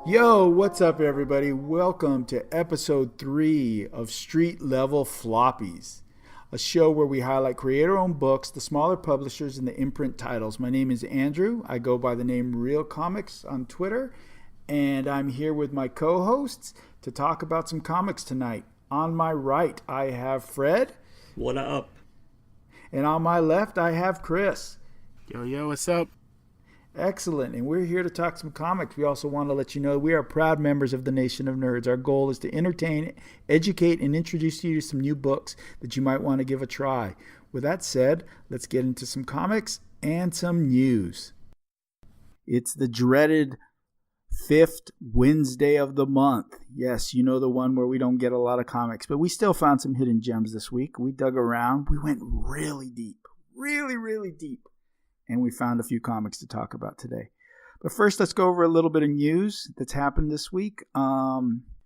Yo, what's up, everybody? Welcome to episode 3 of Street Level Floppies, a show where we highlight creator-owned books, the smaller publishers, and the imprint titles. My name is Andrew. I go by the name Real Comics on Twitter, and I'm here with my co-hosts to talk about some comics tonight. On my right, I have Fred. What up? And on my left, I have Chris. Yo, what's up? Excellent. And we're here to talk some comics. We also want to let you know we are proud members of the Nation of Nerds. Our goal is to entertain, educate, and introduce you to some new books that you might want to give a try. With that said, let's get into some comics and some news. It's the dreaded 5th Wednesday of the month. Yes, you know, the one where we don't get a lot of comics, but we still found some hidden gems this week. We dug around. We went really deep. Really deep. And we found a few comics to talk about today. But first, let's go over a little bit of news that's happened this week.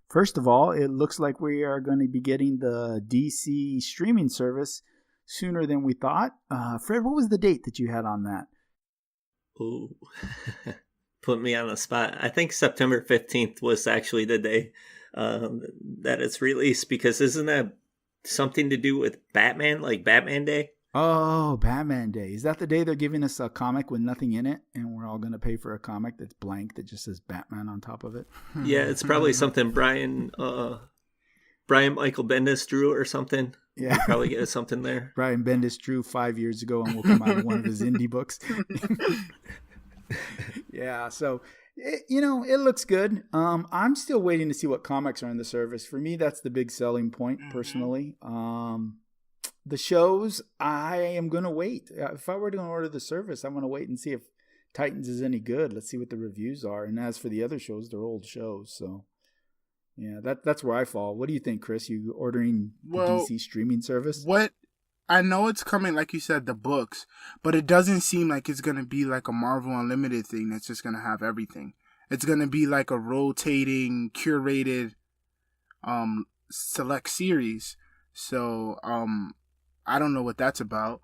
First of all, it looks like we are going to be getting the DC streaming service sooner than we thought. Fred, what was the date that you had on that? Ooh, put me on the spot. I think September 15th was actually the day that it's released, because isn't that something to do with Batman, like Batman Day? Oh, Batman Day. Is that the day they're giving us a comic with nothing in it, and we're all going to pay for a comic that's blank that just says Batman on top of it? Yeah, it's probably something Brian Michael Bendis drew or something. Yeah. We'll probably get something there. Brian Bendis drew 5 years ago and will come out in one of his indie books. Yeah, so, it looks good. I'm still waiting to see what comics are in the service. For me, that's the big selling point, personally. The shows, I am going to wait. If I were to order the service, I'm going to wait and see if Titans is any good. Let's see what the reviews are. And as for the other shows, they're old shows. So, yeah, that's where I fall. What do you think, Chris? You ordering the DC streaming service? What? I know it's coming, like you said, the books, but it doesn't seem like it's going to be like a Marvel Unlimited thing that's just going to have everything. It's going to be like a rotating, curated, select series. So, I don't know what that's about.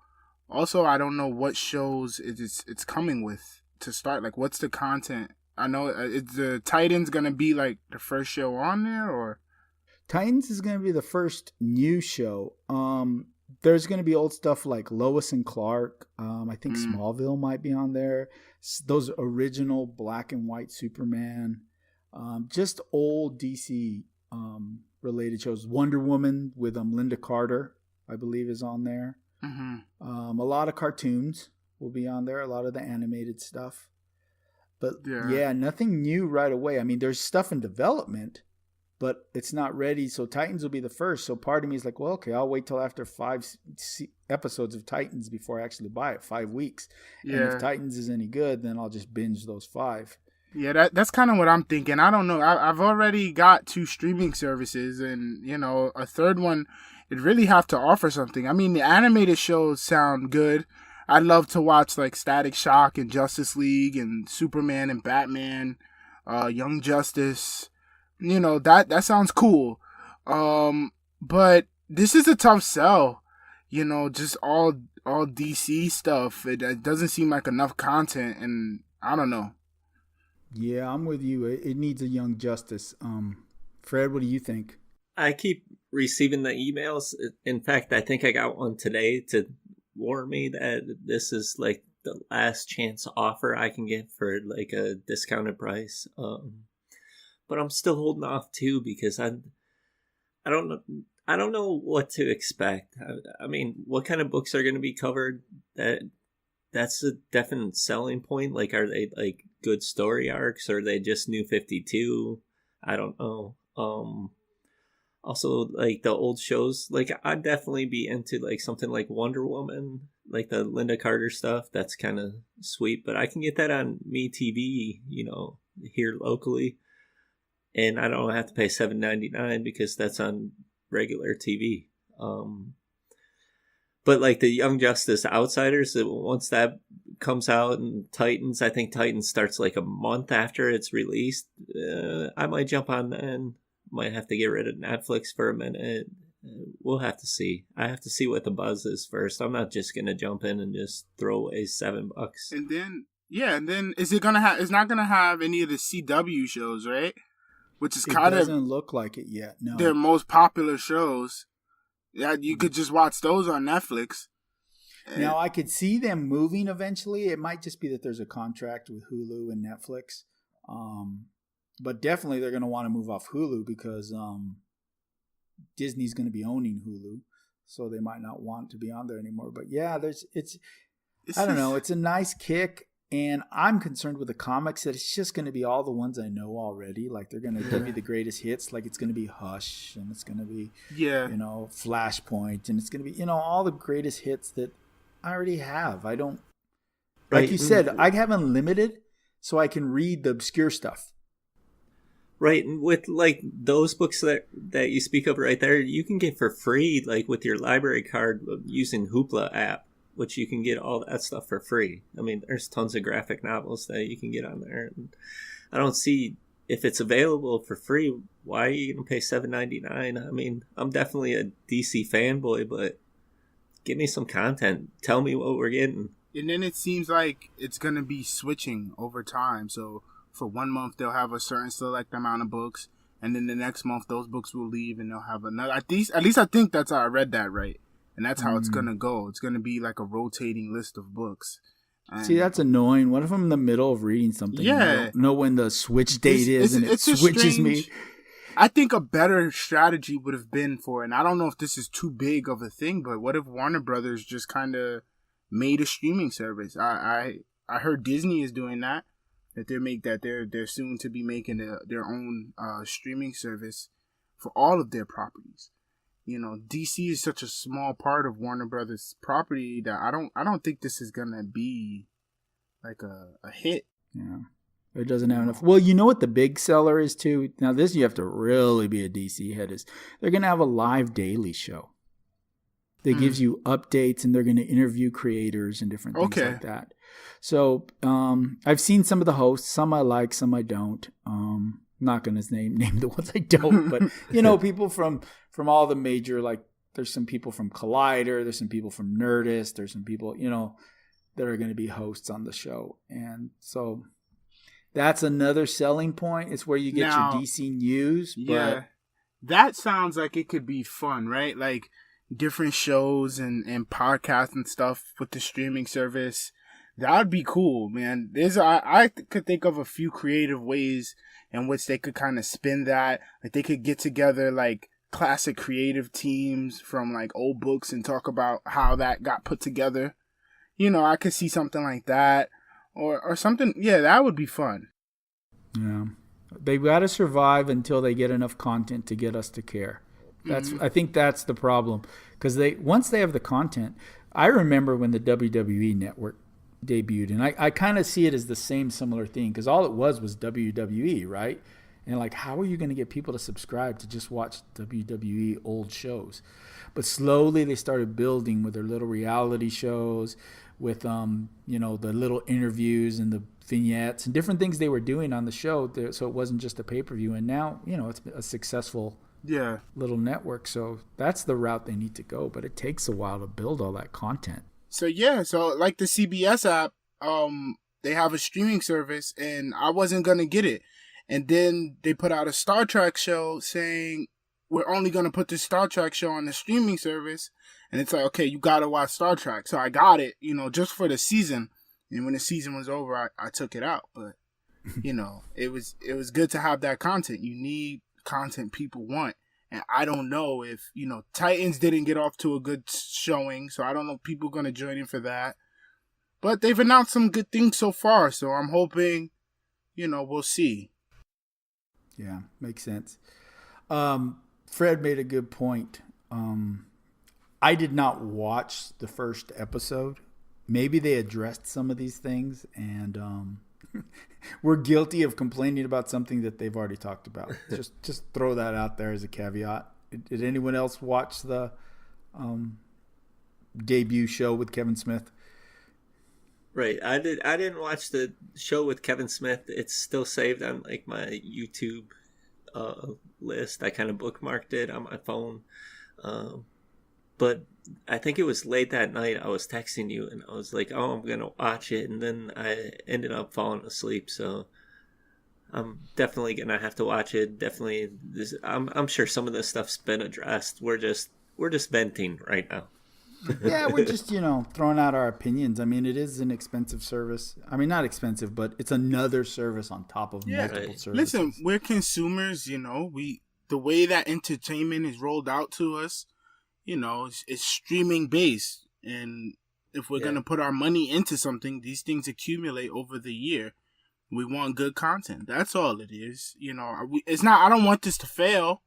Also, I don't know what shows it's coming with to start. Like, what's the content? I know is the Titans going to be like the first show on there, or? Titans is going to be the first new show. There's going to be old stuff like Lois and Clark. I think Smallville might be on there. Those original black and white Superman. Just old DC related shows. Wonder Woman with Linda Carter, I believe, is on there. A lot of cartoons will be on there, a lot of the animated stuff. But yeah, nothing new right away. I mean, there's stuff in development, but it's not ready. So Titans will be the first. So part of me is like, well, okay, I'll wait till after 5 episodes of Titans before I actually buy it, 5 weeks. Yeah. And if Titans is any good, then I'll just binge those 5. Yeah, that's kind of what I'm thinking. I don't know. I've already got 2 streaming services, and, a third one, it really have to offer something. I mean, the animated shows sound good. I'd love to watch like Static Shock and Justice League and Superman and Batman, Young Justice. That sounds cool. But this is a tough sell. Just all DC stuff. It doesn't seem like enough content, and I don't know. Yeah, I'm with you. It needs a Young Justice. Fred, what do you think? I keep receiving the emails. In fact, I think I got one today to warn me that this is like the last chance offer I can get for like a discounted price. But I'm still holding off too, because I don't know what to expect. I mean, what kind of books are going to be covered? That's a definite selling point. Like, are they like good story arcs, or are they just New 52? I don't know. Also, like the old shows, like I'd definitely be into like something like Wonder Woman, like the Linda Carter stuff. That's kind of sweet, but I can get that on MeTV, here locally, and I don't have to pay $7.99 because that's on regular TV. But like the Young Justice Outsiders, once that comes out, and Titans, I think Titans starts like a month after it's released. I might jump on then. Might have to get rid of Netflix for a minute. We'll have to see. I have to see what the buzz is first. I'm not just going to jump in and just throw away $7. And then Yeah, and then is it gonna have? It's not gonna have any of the CW shows, right? Which is It kind of doesn't look like it yet. No. their most popular shows. Yeah, you could just watch those on Netflix. Now, I could see them moving eventually. It might just be that there's a contract with Hulu and Netflix. But definitely they're going to want to move off Hulu because Disney's going to be owning Hulu. So they might not want to be on there anymore. But yeah, I don't know. It's a nice kick. And I'm concerned with the comics that it's just going to be all the ones I know already. Like they're going to give you the greatest hits. Like it's going to be Hush and it's going to be, Flashpoint. And it's going to be, all the greatest hits that I already have. I don't, like you said, I have unlimited so I can read the obscure stuff. Right, and with like those books that you speak of right there, you can get for free, like with your library card using Hoopla app, which you can get all that stuff for free. I mean, there's tons of graphic novels that you can get on there. And I don't see, if it's available for free, why are you going to pay $7.99? I mean, I'm definitely a DC fanboy, but give me some content. Tell me what we're getting. And then it seems like it's going to be switching over time. So for 1 month, they'll have a certain select amount of books. And then the next month, those books will leave and they'll have another. At least I think that's how I read that right. And that's how it's going to go. It's going to be like a rotating list of books. And see, that's annoying. What if I'm in the middle of reading something? Yeah. I don't know when the switch date is and it switches me. I think a better strategy would have been for, and I don't know if this is too big of a thing, but what if Warner Brothers just kind of made a streaming service? I heard Disney is doing that. They're soon to be making their own streaming service for all of their properties. DC is such a small part of Warner Brothers property that I don't think this is gonna be like a hit. Yeah, it doesn't have enough. Well, you know what the big seller is too. Now this you have to really be a DC head. Is they're gonna have a live daily show that gives you updates and they're gonna interview creators and different things like that. So I've seen some of the hosts. Some I like, some I don't. Not gonna name the ones I don't, but people from all the major, like there's some people from Collider, there's some people from Nerdist, there's some people that are going to be hosts on the show, and so that's another selling point. It's where you get your DC news. Yeah, that sounds like it could be fun, right? Like different shows and podcasts and stuff with the streaming service. That would be cool, man. I could think of a few creative ways in which they could kind of spin that. Like they could get together like classic creative teams from like old books and talk about how that got put together. I could see something like that or something. Yeah, that would be fun. Yeah. They've got to survive until they get enough content to get us to care. I think that's the problem because once they have the content, I remember when the WWE network debuted and I kind of see it as the same similar thing because all it was WWE, right? And like, how are you going to get people to subscribe to just watch WWE old shows? But slowly they started building with their little reality shows, with the little interviews and the vignettes and different things they were doing on the show. So it wasn't just a pay-per-view. And now, it's a successful little network. So that's the route they need to go. But it takes a while to build all that content. So like the CBS app, they have a streaming service, and I wasn't gonna get it. And then they put out a Star Trek show saying, we're only going to put this Star Trek show on the streaming service. And it's like, okay, you got to watch Star Trek. So I got it, just for the season. And when the season was over, I took it out. But, it was good to have that content. You need content people want. And I don't know if, Titans didn't get off to a good showing. So I don't know if people are going to join in for that. But they've announced some good things so far. So I'm hoping, we'll see. Yeah, makes sense. Fred made a good point. I did not watch the first episode. Maybe they addressed some of these things, and we're guilty of complaining about something that they've already talked about. Just throw that out there as a caveat. Did anyone else watch the debut show with Kevin Smith? Right. I didn't watch the show with Kevin Smith. It's still saved on like my YouTube list. I kind of bookmarked it on my phone. but I think it was late that night. I was texting you, and I was like, "Oh, I'm gonna watch it," and then I ended up falling asleep. So I'm definitely gonna have to watch it. Definitely, I'm sure some of this stuff's been addressed. We're just venting right now. Yeah, we're just, throwing out our opinions. I mean, it is an expensive service. I mean, not expensive, but it's another service on top of multiple services. Listen, we're consumers, the way that entertainment is rolled out to us, it's streaming based. And if we're going to put our money into something, these things accumulate over the year. We want good content. That's all it is. It's not, I don't want this to fail.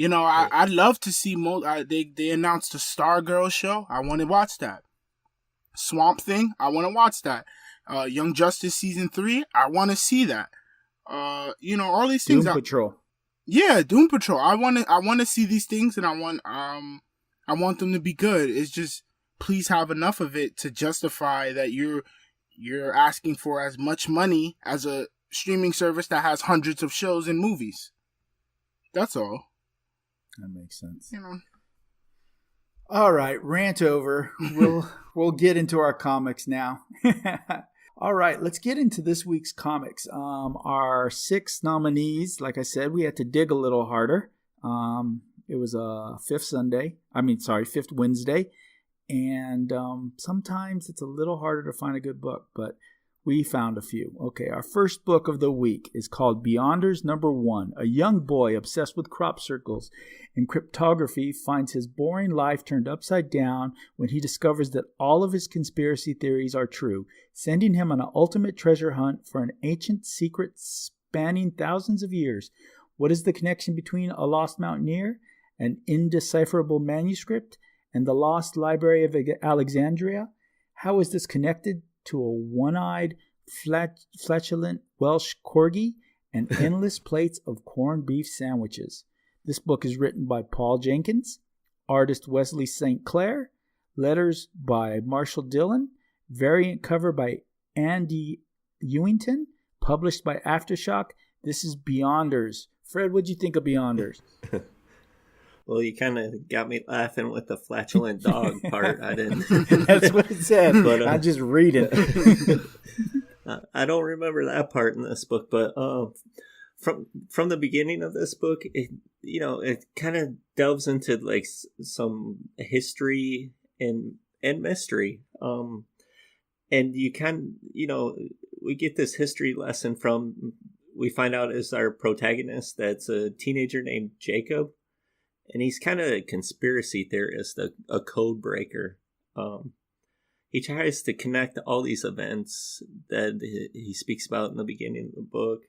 I'd love to see they announced a Stargirl show. I want to watch that. Swamp Thing. I want to watch that. Young Justice season 3. I want to see that. All these things. Doom Patrol. Yeah, Doom Patrol. I want to see these things, and I want them to be good. It's just, please have enough of it to justify that you're asking for as much money as a streaming service that has hundreds of shows and movies. That's all. That makes sense. All right, rant over. We'll get into our comics now. All right, let's get into this week's comics. Our 6 nominees, like I said, we had to dig a little harder. It was a fifth Wednesday. And sometimes it's a little harder to find a good book, but we found a few. Okay, our first book of the week is called Beyonders #1. A young boy obsessed with crop circles and cryptography finds his boring life turned upside down when he discovers that all of his conspiracy theories are true, sending him on an ultimate treasure hunt for an ancient secret spanning thousands of years. What is the connection between a lost mountaineer, an indecipherable manuscript, and the lost library of Alexandria? How is this connected to a one-eyed, flatulent Welsh corgi and endless plates of corned beef sandwiches? This book is written by Paul Jenkins, artist Wesley St. Clair, letters by Marshall Dillon, variant cover by Andy Ewington, published by Aftershock. This is Beyonders. Fred, what'd you think of Beyonders? Well, you kind of got me laughing with the flatulent dog part. I didn't. That's what it said. But I just read it. I don't remember that part in this book, but from the beginning of this book, it kind of delves into like some history and mystery. And you we get this history lesson from, we find out is our protagonist that's a teenager named Jacob. And he's kind of a conspiracy theorist, a code breaker. He tries to connect all these events that he speaks about in the beginning of the book.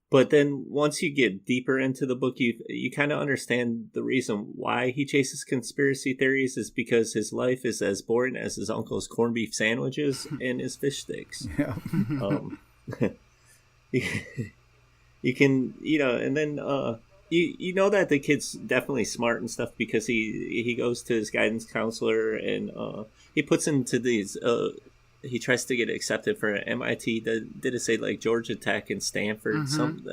But then once you get deeper into the book, you kind of understand the reason why he chases conspiracy theories is because his life is as boring as his uncle's corned beef sandwiches and his fish sticks. Yeah. You can, and then... You know that the kid's definitely smart and stuff because he goes to his guidance counselor and he puts into these he tries to get accepted for MIT. Did it say like Georgia Tech and Stanford, some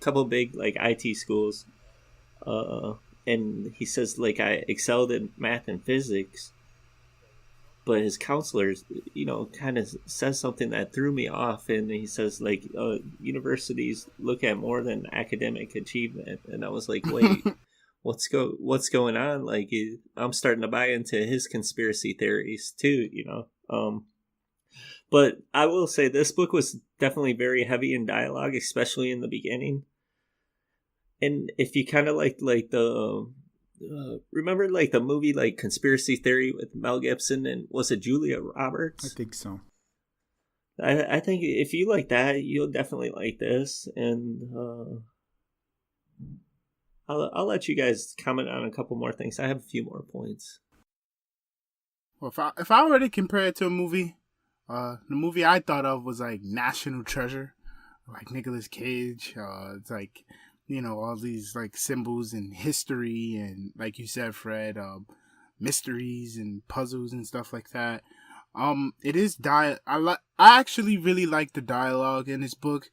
couple big like IT schools, and he says like I excelled in math and physics, but his counselor kind of says something that threw me off, and he says like universities look at more than academic achievement, and I was like, wait, what's going on? Like I'm starting to buy into his conspiracy theories too, but I will say this book was definitely very heavy in dialogue, especially in the beginning. And if you kind of like the remember like the movie like Conspiracy Theory with Mel Gibson and was it Julia Roberts? I think so. I think if you like that, you'll definitely like this, and I'll let you guys comment on a couple more things. I have a few more points. Well, if I were to compare it to a movie, the movie I thought of was like National Treasure, like Nicolas Cage. It's like, all these like symbols and history and, like you said, Fred, mysteries and puzzles and stuff like that. It is I actually really like the dialogue in this book.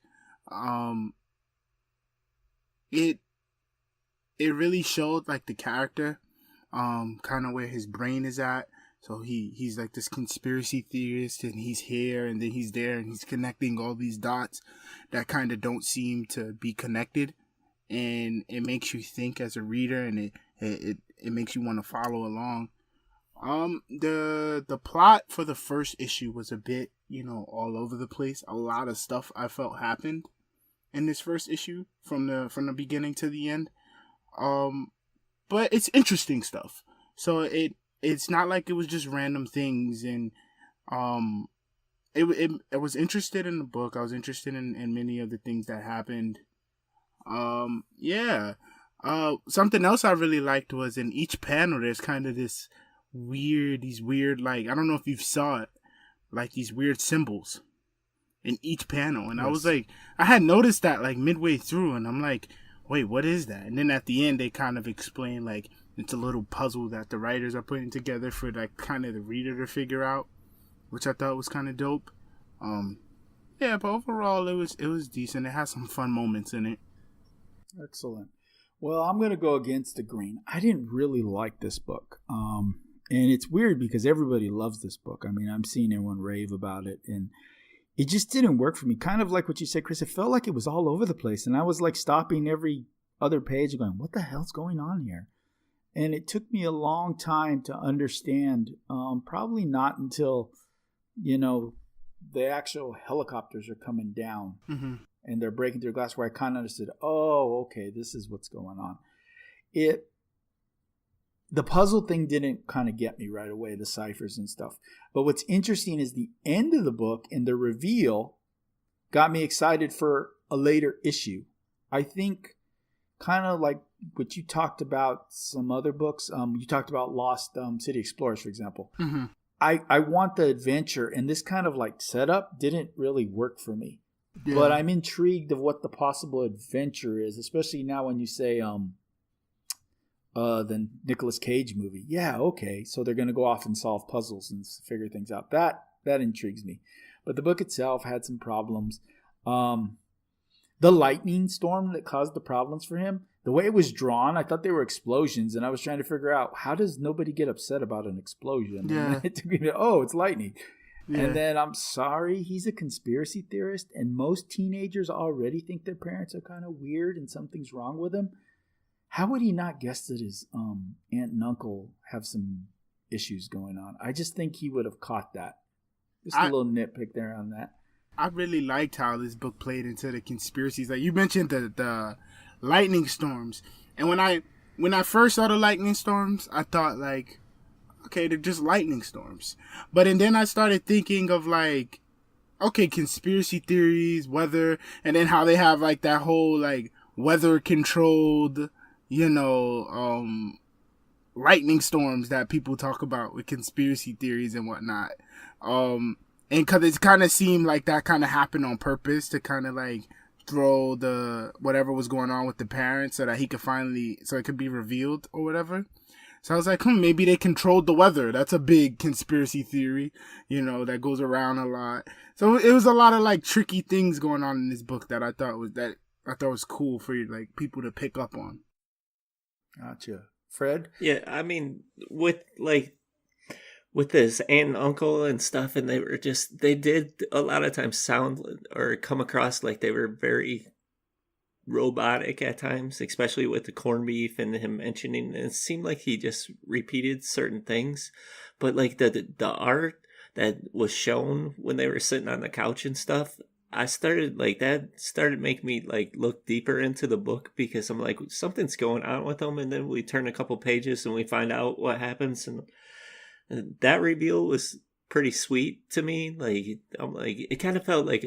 It it really showed like the character, kind of where his brain is at. So he's like this conspiracy theorist, and he's here and then he's there, and he's connecting all these dots that kind of don't seem to be connected, and it makes you think as a reader, and it makes you want to follow along. The plot for the first issue was a bit, all over the place. A lot of stuff I felt happened in this first issue from the beginning to the end. But it's interesting stuff. So it's not like it was just random things, and I was interested in the book. I was interested in many of the things that happened. Something else I really liked was in each panel there's kind of these weird, like, I don't know if you saw it, like these weird symbols in each panel. And yes. I was like, I had noticed that like midway through, and I'm like, wait, what is that? And then at the end they kind of explain like it's a little puzzle that the writers are putting together for like kind of the reader to figure out, which I thought was kind of dope. But overall it was decent. It had some fun moments in it. Excellent. Well, I'm going to go against the grain. I didn't really like this book. And it's weird because everybody loves this book. I mean, I'm seeing everyone rave about it, and it just didn't work for me. Kind of like what you said, Chris. It felt like it was all over the place, and I was like stopping every other page going, what the hell's going on here? And it took me a long time to understand, probably not until, the actual helicopters are coming down. Mm-hmm. And they're breaking through glass, where I kind of understood, oh, okay, this is what's going on. The puzzle thing didn't kind of get me right away, the ciphers and stuff. But what's interesting is the end of the book and the reveal got me excited for a later issue. I think kind of like what you talked about some other books. You talked about Lost City Explorers, for example. Mm-hmm. I want the adventure, and this kind of like setup didn't really work for me. Yeah. But I'm intrigued of what the possible adventure is, especially now when you say the Nicolas Cage movie. Yeah, okay. So they're going to go off and solve puzzles and figure things out. That intrigues me. But the book itself had some problems. The lightning storm that caused the problems for him, the way it was drawn, I thought they were explosions, and I was trying to figure out, how does nobody get upset about an explosion? Yeah. And it took me to, it's lightning. Yeah. And then, I'm sorry, he's a conspiracy theorist, and most teenagers already think their parents are kind of weird and something's wrong with them. How would he not guess that his aunt and uncle have some issues going on? I just think he would have caught that. Just a little nitpick there on that. I really liked how this book played into the conspiracies. Like you mentioned the lightning storms. And when I first saw the lightning storms, I thought like, okay, they're just lightning storms. And then I started thinking of like, okay, conspiracy theories, weather, and then how they have like that whole like weather controlled, lightning storms that people talk about with conspiracy theories and whatnot. And because it kind of seemed like that kind of happened on purpose to kind of like throw the whatever was going on with the parents so that he could so it could be revealed or whatever. So I was like, maybe they controlled the weather. That's a big conspiracy theory, that goes around a lot. So it was a lot of like tricky things going on in this book that I thought was cool for like people to pick up on. Gotcha. Fred? Yeah, I mean, with his aunt and uncle and stuff, and they did a lot of times sound or come across like they were very robotic at times, especially with the corned beef and him mentioning, it seemed like he just repeated certain things. But like the art that was shown when they were sitting on the couch and stuff, that started making me like look deeper into the book, because I'm like, something's going on with them. And then we turn a couple pages and we find out what happens, and that reveal was pretty sweet to me. Like, I'm like, it kind of felt like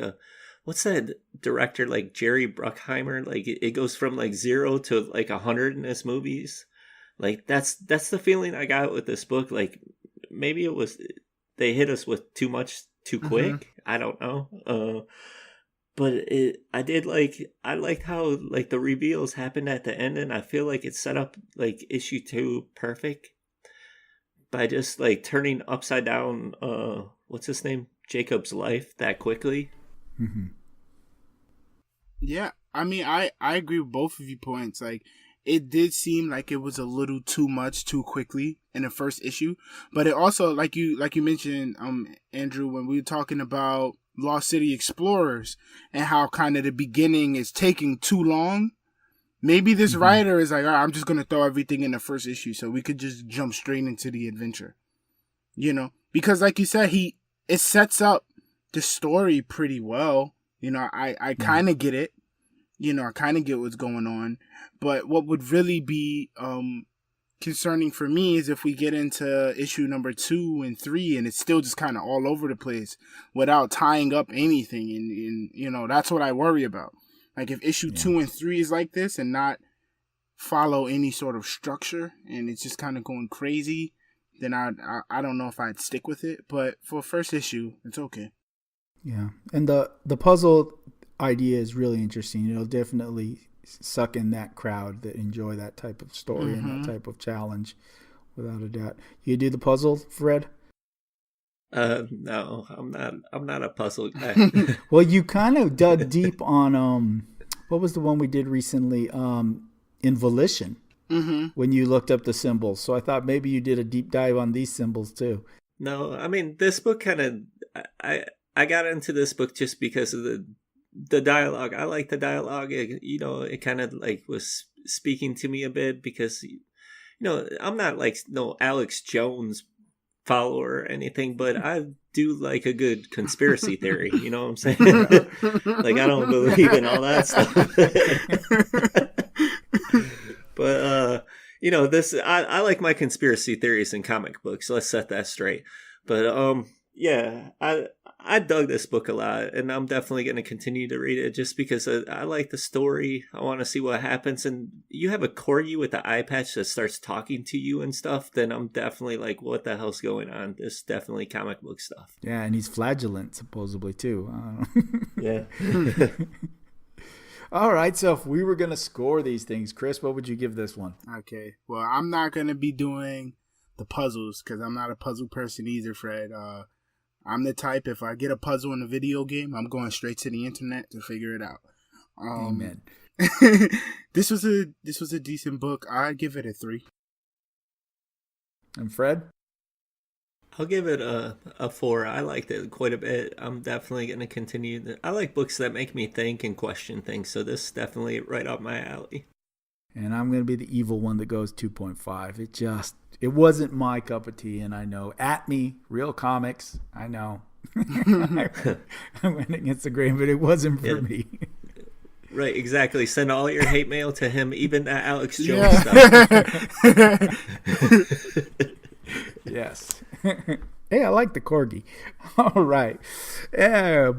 what's that director, like Jerry Bruckheimer? Like it goes from like 0 to like 100 in his movies. Like that's the feeling I got with this book. Like maybe it was they hit us with too much too quick. Mm-hmm. I don't know. But I liked how like the reveals happened at the end, and I feel like it set up like issue 2 perfect by just like turning upside down what's his name, Jacob's life that quickly. Mm-hmm. Yeah, I mean, I agree with both of your points. Like it did seem like it was a little too much too quickly in the first issue. But it also, like you mentioned, Andrew, when we were talking about Lost City Explorers and how kind of the beginning is taking too long. Maybe this writer is like, all right, I'm just going to throw everything in the first issue so we could just jump straight into the adventure. You know, because like you said, it sets up the story pretty well. You know, I kind of get it. You know, I kind of get what's going on. But what would really be concerning for me is if we get into issue number 2 and 3 and it's still just kind of all over the place without tying up anything. And you know, that's what I worry about. Like if issue 2 and 3 is like this and not follow any sort of structure and it's just kind of going crazy, then I don't know if I'd stick with it. But for first issue, it's okay. Yeah. And the puzzle idea is really interesting. It'll definitely suck in that crowd that enjoy that type of story and that type of challenge, without a doubt. You do the puzzle, Fred? No, I'm not a puzzle guy. Well, you kind of dug deep on what was the one we did recently? In Volition, when you looked up the symbols. So I thought maybe you did a deep dive on these symbols too. No, I mean this book kind of I got into this book just because of the dialogue. I like the dialogue. It kind of like was speaking to me a bit because I'm not like no Alex Jones follower or anything, but I do like a good conspiracy theory. You know what I'm saying? Like I don't believe in all that stuff. But this I like my conspiracy theories in comic books. Let's set that straight. But yeah, I dug this book a lot, and I'm definitely going to continue to read it just because I like the story. I want to see what happens. And you have a corgi with the eye patch that starts talking to you and stuff, then I'm definitely like, what the hell's going on? This is definitely comic book stuff. Yeah, and he's flagellant, supposedly, too. Yeah. All right, so if we were going to score these things, Chris, what would you give this one? Okay, well, I'm not going to be doing the puzzles because I'm not a puzzle person either, Fred. I'm the type, if I get a puzzle in a video game, I'm going straight to the internet to figure it out. Amen. This was a decent book. I give it a 3. And Fred? I'll give it a 4. I liked it quite a bit. I'm definitely going to continue. I like books that make me think and question things, so this is definitely right up my alley. And I'm going to be the evil one that goes 2.5. It wasn't my cup of tea, and I know. At me, Real Comics, I know. I went against the grain, but it wasn't for me. Right, exactly. Send all your hate mail to him, even that Alex Jones stuff. Yes. Hey, I like the corgi. All right.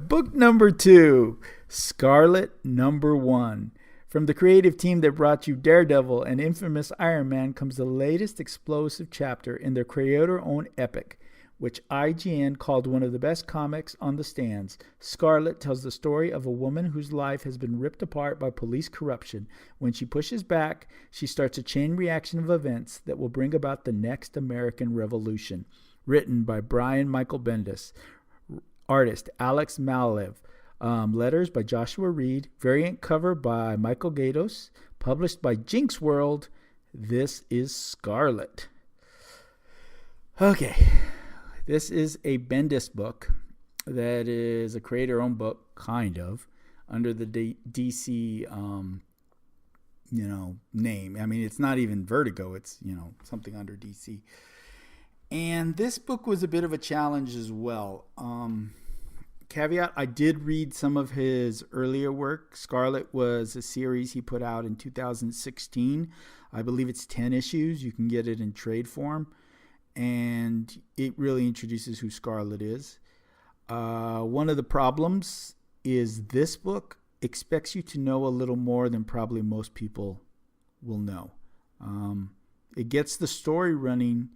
Book number 2, Scarlet number 1. From the creative team that brought you Daredevil and infamous Iron Man comes the latest explosive chapter in their creator-owned epic, which IGN called one of the best comics on the stands. Scarlet tells the story of a woman whose life has been ripped apart by police corruption. When she pushes back, she starts a chain reaction of events that will bring about the next American Revolution. Written by Brian Michael Bendis, artist Alex Malev, letters by Joshua Reed, variant cover by Michael Gaydos, published by Jinx World. This is Scarlet. Okay, this is a Bendis book that is a creator-owned book, kind of, under the DC, name. I mean, it's not even Vertigo. It's, something under DC. And this book was a bit of a challenge as well. Caveat, I did read some of his earlier work. Scarlet was a series he put out in 2016. I believe it's 10 issues. You can get it in trade form. And it really introduces who Scarlet is. One of the problems is this book expects you to know a little more than probably most people will know. It gets the story running,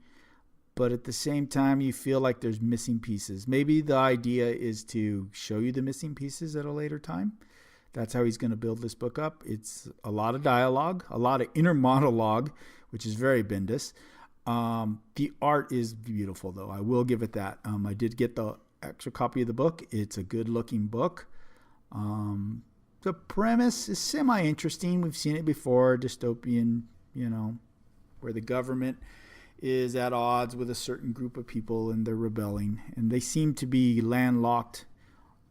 but at the same time, you feel like there's missing pieces. Maybe the idea is to show you the missing pieces at a later time. That's how he's going to build this book up. It's a lot of dialogue, a lot of inner monologue, which is very Bendis. The art is beautiful, though. I will give it that. I did get the extra copy of the book. It's a good-looking book. the premise is semi-interesting. We've seen it before, dystopian, where the government is at odds with a certain group of people and they're rebelling. And they seem to be landlocked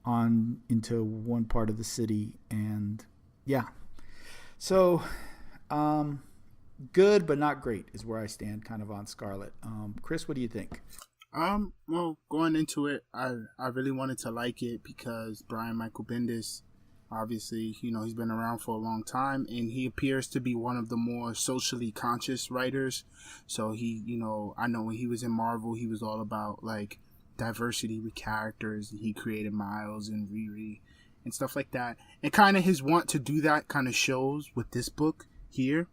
into one part of the city. And yeah. So, good but not great is where I stand kind of on Scarlet. Chris, what do you think? Well, going into it, I really wanted to like it because Brian Michael Bendis, obviously, he's been around for a long time, and he appears to be one of the more socially conscious writers. So he, I know when he was in Marvel, he was all about like diversity with characters. He created Miles and Riri and stuff like that. And kind of his want to do that kind of shows with this book here.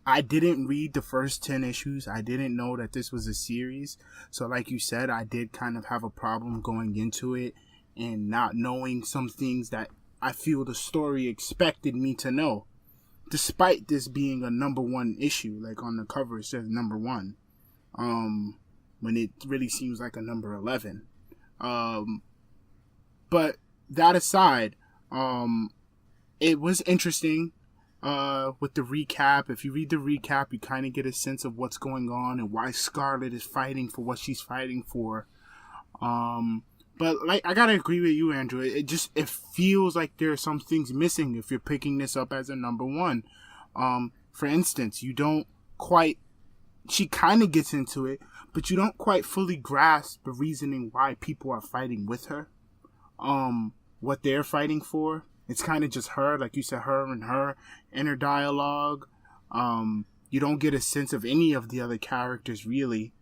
I didn't read the first 10 issues. I didn't know that this was a series. So like you said, I did kind of have a problem going into it and not knowing some things that I feel the story expected me to know. Despite this being a number 1 issue, like on the cover it says number 1. When it really seems like a number 11. But that aside, it was interesting. With the recap, if you read the recap, you kind of get a sense of what's going on and why Scarlet is fighting for what she's fighting for. But like, I gotta agree with you, Andrew. It feels like there are some things missing if you're picking this up as a number 1. For instance, you don't quite. She kind of gets into it, but you don't quite fully grasp the reasoning why people are fighting with her. What they're fighting for. It's kind of just her, like you said, her and her inner dialogue. You don't get a sense of any of the other characters, really.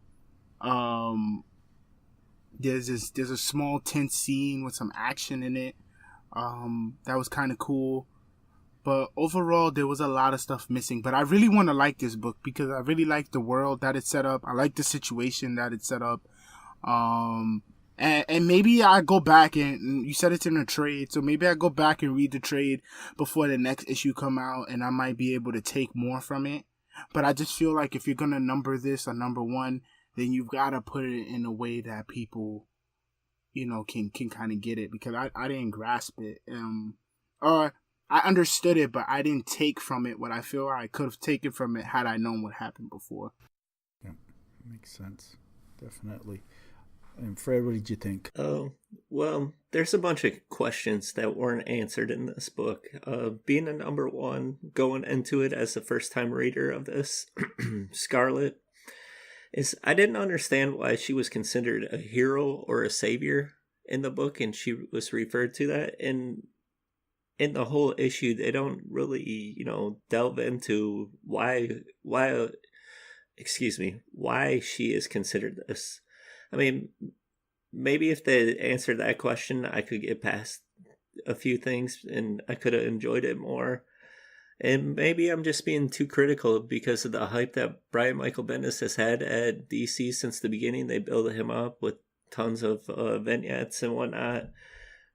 There's a small tense scene with some action in it. That was kind of cool. But overall, there was a lot of stuff missing. But I really want to like this book because I really like the world that it's set up. I like the situation that it's set up. And maybe I go back and you said it's in a trade, so maybe I go back and read the trade before the next issue come out, and I might be able to take more from it. But I just feel like if you're gonna number this a number 1, then you've got to put it in a way that people, can kind of get it, because I didn't grasp it, or I understood it, but I didn't take from it what I feel I could have taken from it had I known what happened before. Yeah, makes sense, definitely. And Fred, what did you think? Oh, well, there's a bunch of questions that weren't answered in this book. Being a number 1, going into it as the first-time reader of this, Scarlet, I didn't understand why she was considered a hero or a savior in the book, and she was referred to that. And in the whole issue, they don't really, delve into why she is considered this. I mean, maybe if they answered that question, I could get past a few things and I could have enjoyed it more. And maybe I'm just being too critical because of the hype that Brian Michael Bendis has had at DC since the beginning. They build him up with tons of vignettes and whatnot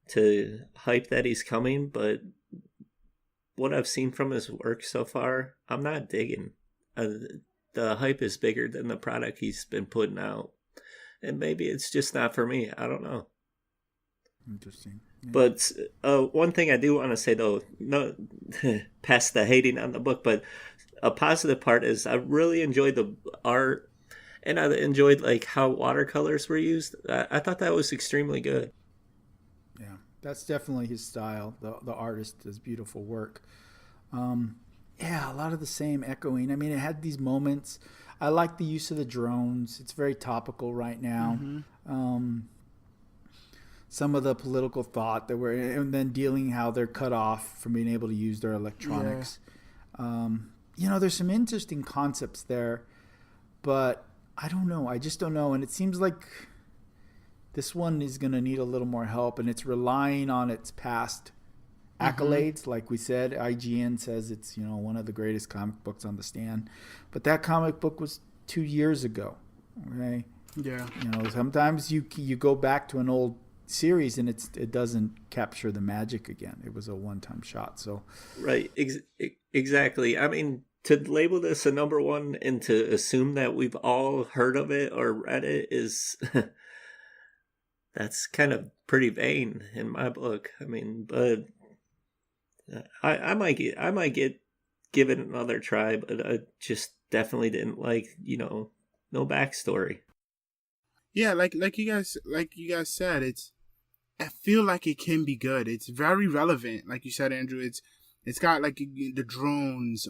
to hype that he's coming. But what I've seen from his work so far, I'm not digging. The hype is bigger than the product he's been putting out. And maybe it's just not for me. I don't know. Interesting. Yeah. But one thing I do want to say, though, no, past the hating on the book, but a positive part is I really enjoyed the art, and I enjoyed like how watercolors were used. I thought that was extremely good. Yeah, that's definitely his style. The artist does beautiful work. Yeah, a lot of the same echoing. I mean, it had these moments. I like the use of the drones. It's very topical right now. Mm-hmm. Some of the political thought that and then dealing how they're cut off from being able to use their electronics. Yeah. There's some interesting concepts there, but I don't know. I just don't know. And it seems like this one is going to need a little more help, and it's relying on its past accolades. Mm-hmm. Like we said, IGN says it's one of the greatest comic books on the stand, but that comic book was 2 years ago. Okay. Yeah. Sometimes you go back to an old series and it doesn't capture the magic again. It was a one-time shot. So right, exactly. I mean, to label this a number 1 and to assume that we've all heard of it or read it is that's kind of pretty vain in my book. I mean, but I might give it another try, but I just definitely didn't like, no backstory. Yeah, like you guys said, I feel like it can be good. It's very relevant, like you said, Andrew. It's got like the drones,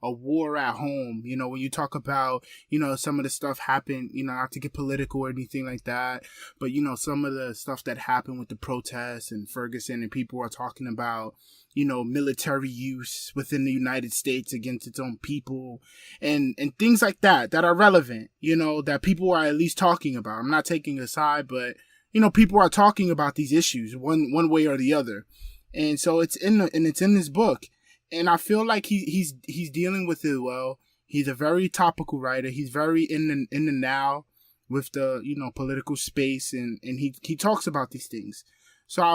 a war at home. When you talk about some of the stuff happened. Not to get political or anything like that, but some of the stuff that happened with the protests and Ferguson, and people are talking about military use within the United States against its own people, and things like that are relevant. That people are at least talking about. I'm not taking a side, but people are talking about these issues one way or the other, and so it's in this book, and I feel like he's dealing with it well. He's a very topical writer. He's very in the now with the political space, and he talks about these things. So I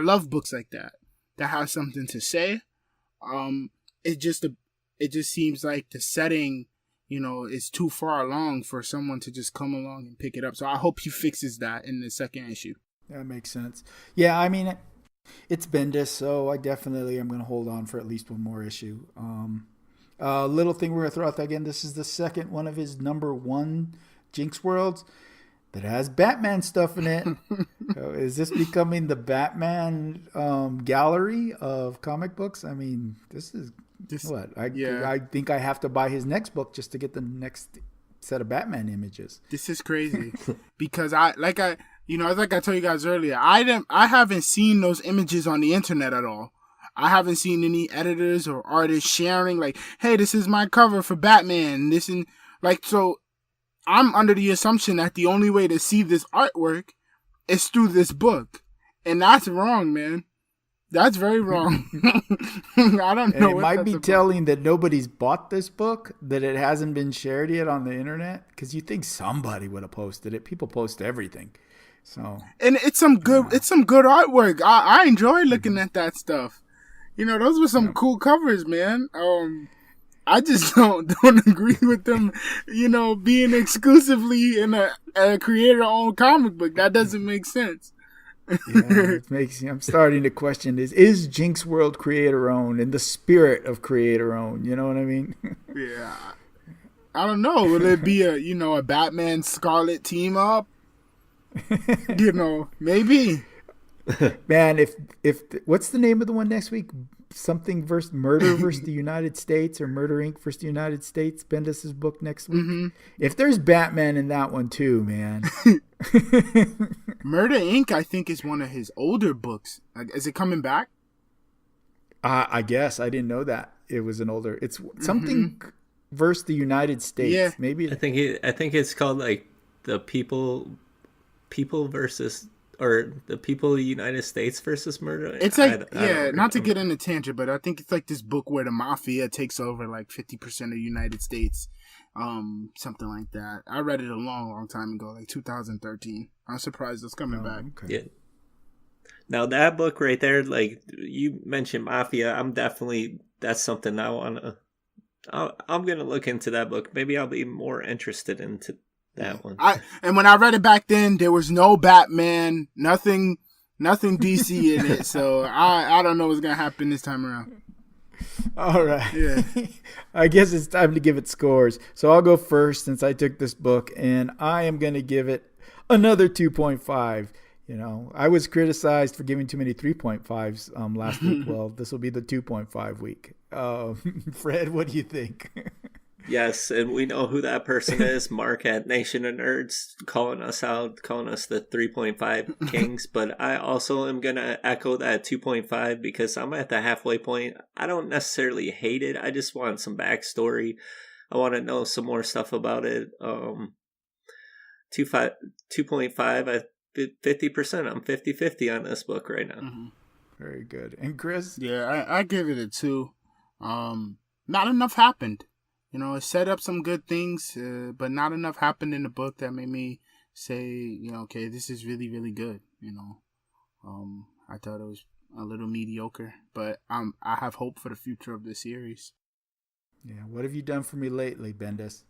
love books like that have something to say. It just seems like the setting is too far along for someone to just come along and pick it up. So I hope he fixes that in the second issue. That makes sense. Yeah, I mean, it's Bendis, so I definitely am going to hold on for at least one more issue. Little thing we're going to throw out there again. This is the second one of his number one Jinx Worlds that has Batman stuff in it. Is this becoming the Batman gallery of comic books? I mean, this is what? I think I have to buy his next book just to get the next set of Batman images. This is crazy because I told you guys earlier, I haven't seen those images on the internet at all. I haven't seen any editors or artists sharing like, hey, this is my cover for Batman. So I'm under the assumption that the only way to see this artwork is through this book. And that's wrong, man. That's very wrong. I don't know. And it might be telling that nobody's bought this book, that it hasn't been shared yet on the internet, because you think somebody would have posted it. People post everything. So, and it's some good artwork. I enjoy looking at that stuff. Those were some cool covers, man. I just don't agree with them, being exclusively in a creator-owned comic book. That doesn't make sense. I'm starting to question is Jinx World creator-owned in the spirit of creator-owned? You know what I mean? Yeah. I don't know. Will it be a Batman Scarlet team up? Maybe. Man, if what's the name of the one next week? Something versus Murder versus the United States, or Murder Inc. versus the United States. Bendis' book next week. Mm-hmm. If there's Batman in that one too, man. Murder Inc. I think is one of his older books. Is it coming back? I guess I didn't know that it was an older. It's something versus the United States. Yeah, maybe. I think it's called like the people versus. Or the people of the United States versus murder. It's like, not to get in a tangent, but I think it's like this book where the mafia takes over like 50% of the United States. Something like that. I read it a long, long time ago, like 2013. I'm surprised it's coming back. Okay. Yeah. Now that book right there, like you mentioned mafia, that's something I want to, I'm going to look into that book. Maybe I'll be more interested into that one. And when I read it back then, there was no Batman, nothing DC in it. So I don't know what's gonna happen this time around. All right. Yeah. I guess it's time to give it scores. So I'll go first since I took this book, and I am gonna give it another 2.5. I was criticized for giving too many 3.5s last week. Well, this will be the 2.5 week. Fred, what do you think? Yes, and we know who that person is. Mark at Nation of Nerds calling us out, calling us the 3.5 kings. But I also am going to echo that 2.5 because I'm at the halfway point. I don't necessarily hate it. I just want some backstory. I want to know some more stuff about it. 2.5, 50%. I'm 50-50 on this book right now. Mm-hmm. Very good. And Chris? Yeah, I give it a 2. Not enough happened. It set up some good things, but not enough happened in the book that made me say, okay, this is really, really good. I thought it was a little mediocre, but I have hope for the future of this series. Yeah, what have you done for me lately, Bendis?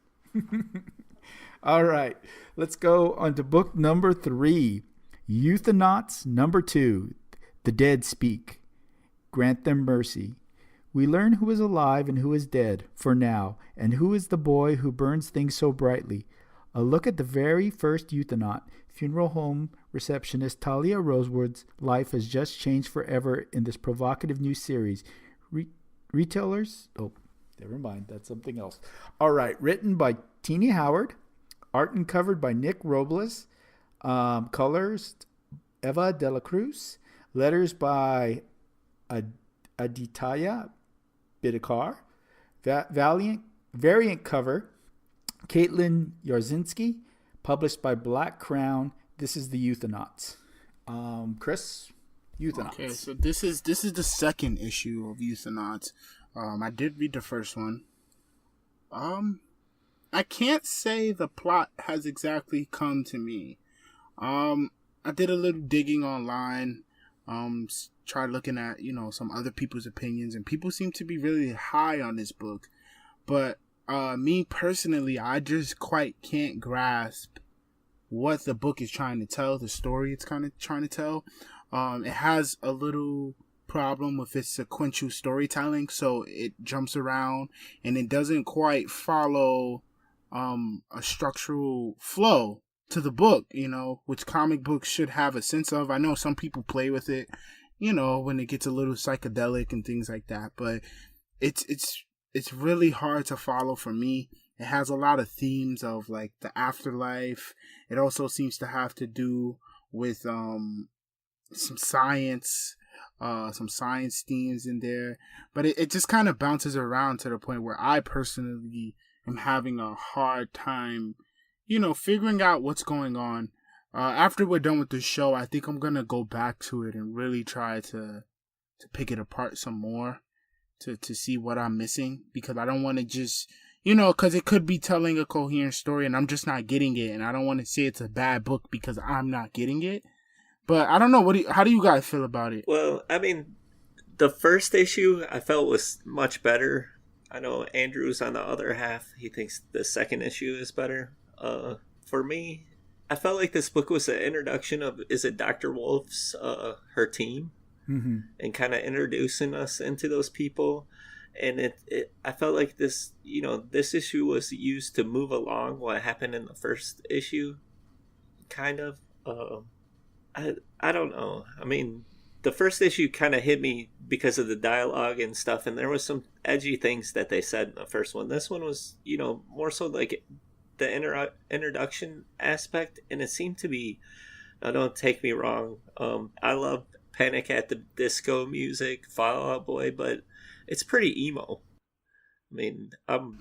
All right. Let's go on to book number 3. Euthanauts number 2. The Dead Speak. Grant them mercy. We learn who is alive and who is dead, for now, and who is the boy who burns things so brightly. A look at the very first Euthanaut, funeral home receptionist Talia Rosewood's life has just changed forever in this provocative new series. Retailers? Oh, never mind. That's something else. All right. Written by Teenie Howard. Art and covered by Nick Robles. Colors, Eva de la Cruz. Letters by Aditya Bidikar. Variant cover, Caitlin Yarzinski. Published by Black Crown. This is the Euthanauts. Chris, Euthanauts. Okay, so this is the second issue of Euthanauts. I did read the first one. I can't say the plot has exactly come to me. I did a little digging online. Tried looking at, some other people's opinions, and people seem to be really high on this book. But me personally, I just quite can't grasp what the book is trying to tell, the story it's kind of trying to tell. It has a little problem with its sequential storytelling, so it jumps around and it doesn't quite follow a structural flow to the book, which comic books should have a sense of. I know some people play with it, when it gets a little psychedelic and things like that, but it's really hard to follow for me. It has a lot of themes of like the afterlife. It also seems to have to do with some science themes in there, but it just kind of bounces around to the point where I personally am having a hard time, figuring out what's going on. After we're done with the show, I think I'm gonna go back to it and really try to pick it apart some more to see what I'm missing, because I don't want to just, because it could be telling a coherent story and I'm just not getting it, and I don't want to say it's a bad book because I'm not getting it. But I don't know. How do you guys feel about it? Well, I mean, the first issue I felt was much better. I know Andrew's on the other half. He thinks the second issue is better. For me, I felt like this book was an introduction of, is it Dr. Wolf's, her team? Mm-hmm. And kind of introducing us into those people. And I felt like this, this issue was used to move along what happened in the first issue. Kind of. I don't know. I mean, the first issue kind of hit me because of the dialogue and stuff, and there was some edgy things that they said in the first one. This one was, more so like the introduction aspect, and it seemed to be, now don't take me wrong, I love Panic at the Disco music, Fall Out Boy, but it's pretty emo. I mean, I'm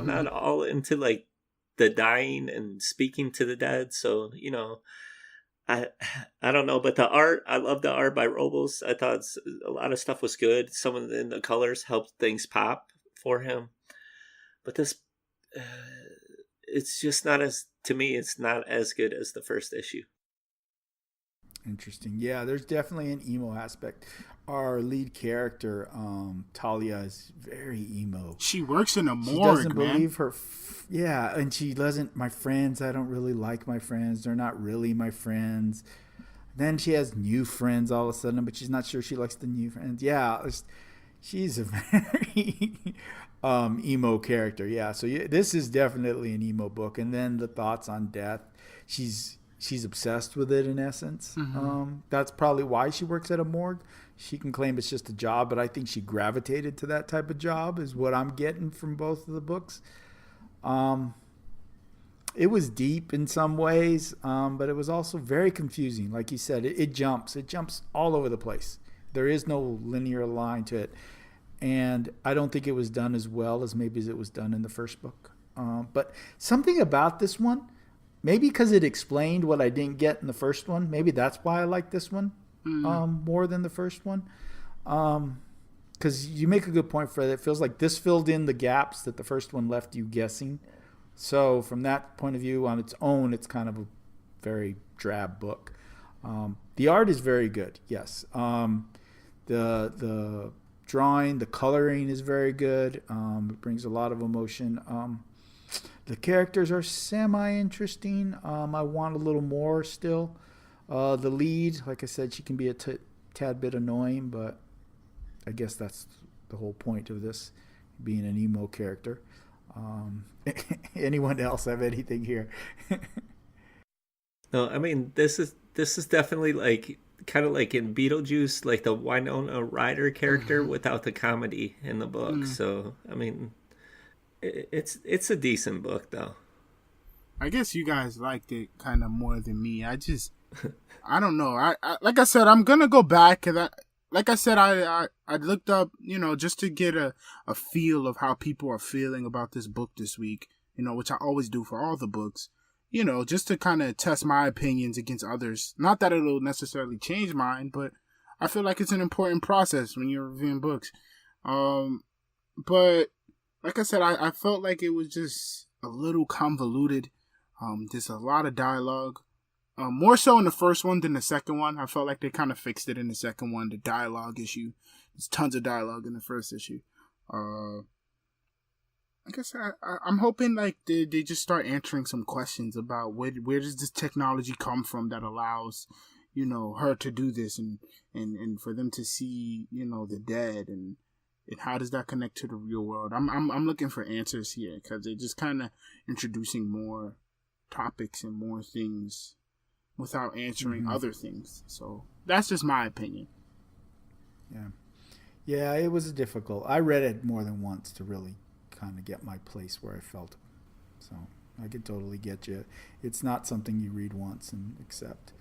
not all into like the dying and speaking to the dead, so I don't know, but the art, I love the art by Robles. I thought a lot of stuff was good. Some of the colors helped things pop for him, but this, it's just not as, to me, it's not as good as the first issue. Interesting. Yeah, there's definitely an emo aspect. Our lead character, Talia, is very emo. She works in a morgue, She doesn't believe her. Yeah, and she doesn't. My friends, I don't really like my friends. They're not really my friends. Then she has new friends all of a sudden, but she's not sure she likes the new friends. Yeah, she's a very emo character. Yeah, so this is definitely an emo book. And then the thoughts on death. She's obsessed with it, in essence. Mm-hmm. That's probably why she works at a morgue. She can claim it's just a job, but I think she gravitated to that type of job, is what I'm getting from both of the books. It was deep in some ways, but it was also very confusing. Like you said, it jumps all over the place. There is no linear line to it, and I don't think it was done as well as maybe as it was done in the first book. But something about this one, maybe because it explained what I didn't get in the first one, maybe that's why I like this one more than the first one. Because you make a good point, Fred. It feels like this filled in the gaps that the first one left you guessing. So from that point of view, on its own, it's kind of a very drab book. The art is very good, yes. The drawing, the coloring is very good. It brings a lot of emotion. The characters are semi-interesting. I want a little more still. The lead, like I said, she can be a tad bit annoying, but I guess that's the whole point of this, being an emo character. Anyone else have anything here? No, I mean this is definitely like kind of like in Beetlejuice, like the Winona Ryder character without the comedy in the book. So I mean, it's a decent book though. I guess you guys liked it kind of more than me. I don't know. I like I said, I'm gonna go back, and I looked up, just to get a feel of how people are feeling about this book this week, which I always do for all the books, just to kind of test my opinions against others. Not that it'll necessarily change mine, but I feel like it's an important process when you're reviewing books. But like I said, I felt like it was just a little convoluted. There's a lot of dialogue. More so in the first one than the second one. I felt like they kind of fixed it in the second one, the dialogue issue. There's tons of dialogue in the first issue. I guess I'm hoping like they just start answering some questions about where does this technology come from that allows, her to do this and for them to see, the dead and how does that connect to the real world? I'm looking for answers here because they're just kind of introducing more topics and more things without answering other things. So that's just my opinion. Yeah, it was difficult. I read it more than once to really kind of get my place where I felt. So I could totally get you. It's not something you read once and accept.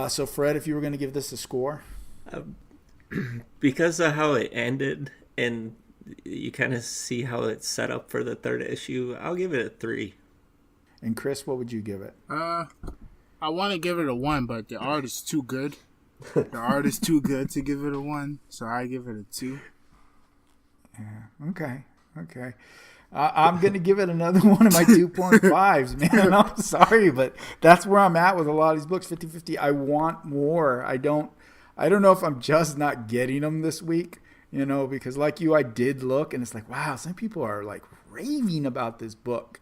So Fred, if you were going to give this a score? Because of how it ended and you kind of see how it's set up for the third issue, I'll give it a 3. And Chris, what would you give it? I want to give it a 1, but the art is too good. The art is too good to give it a 1, so I give it a 2. Yeah, okay. I'm going to give it another one of my 2.5s, man. I'm sorry, but that's where I'm at with a lot of these books, 50-50. I want more. I don't know if I'm just not getting them this week, because like you, I did look, and it's like, wow, some people are like raving about this book.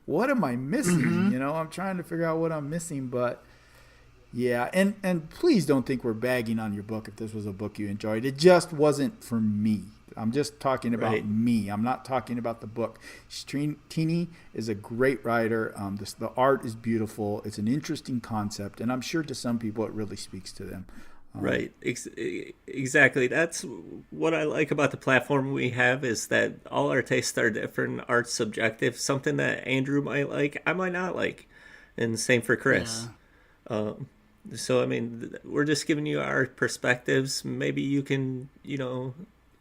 What am I missing? I'm trying to figure out what I'm missing, but yeah. And please don't think we're bagging on your book if this was a book you enjoyed. It just wasn't for me. I'm just talking about me. I'm not talking about the book. Tini is a great writer. The art is beautiful. It's an interesting concept, and I'm sure to some people it really speaks to them. Right. Exactly. That's what I like about the platform we have is that all our tastes are different. Art's subjective. Something that Andrew might like, I might not like. And same for Chris. Yeah. So, I mean, we're just giving you our perspectives. Maybe you can,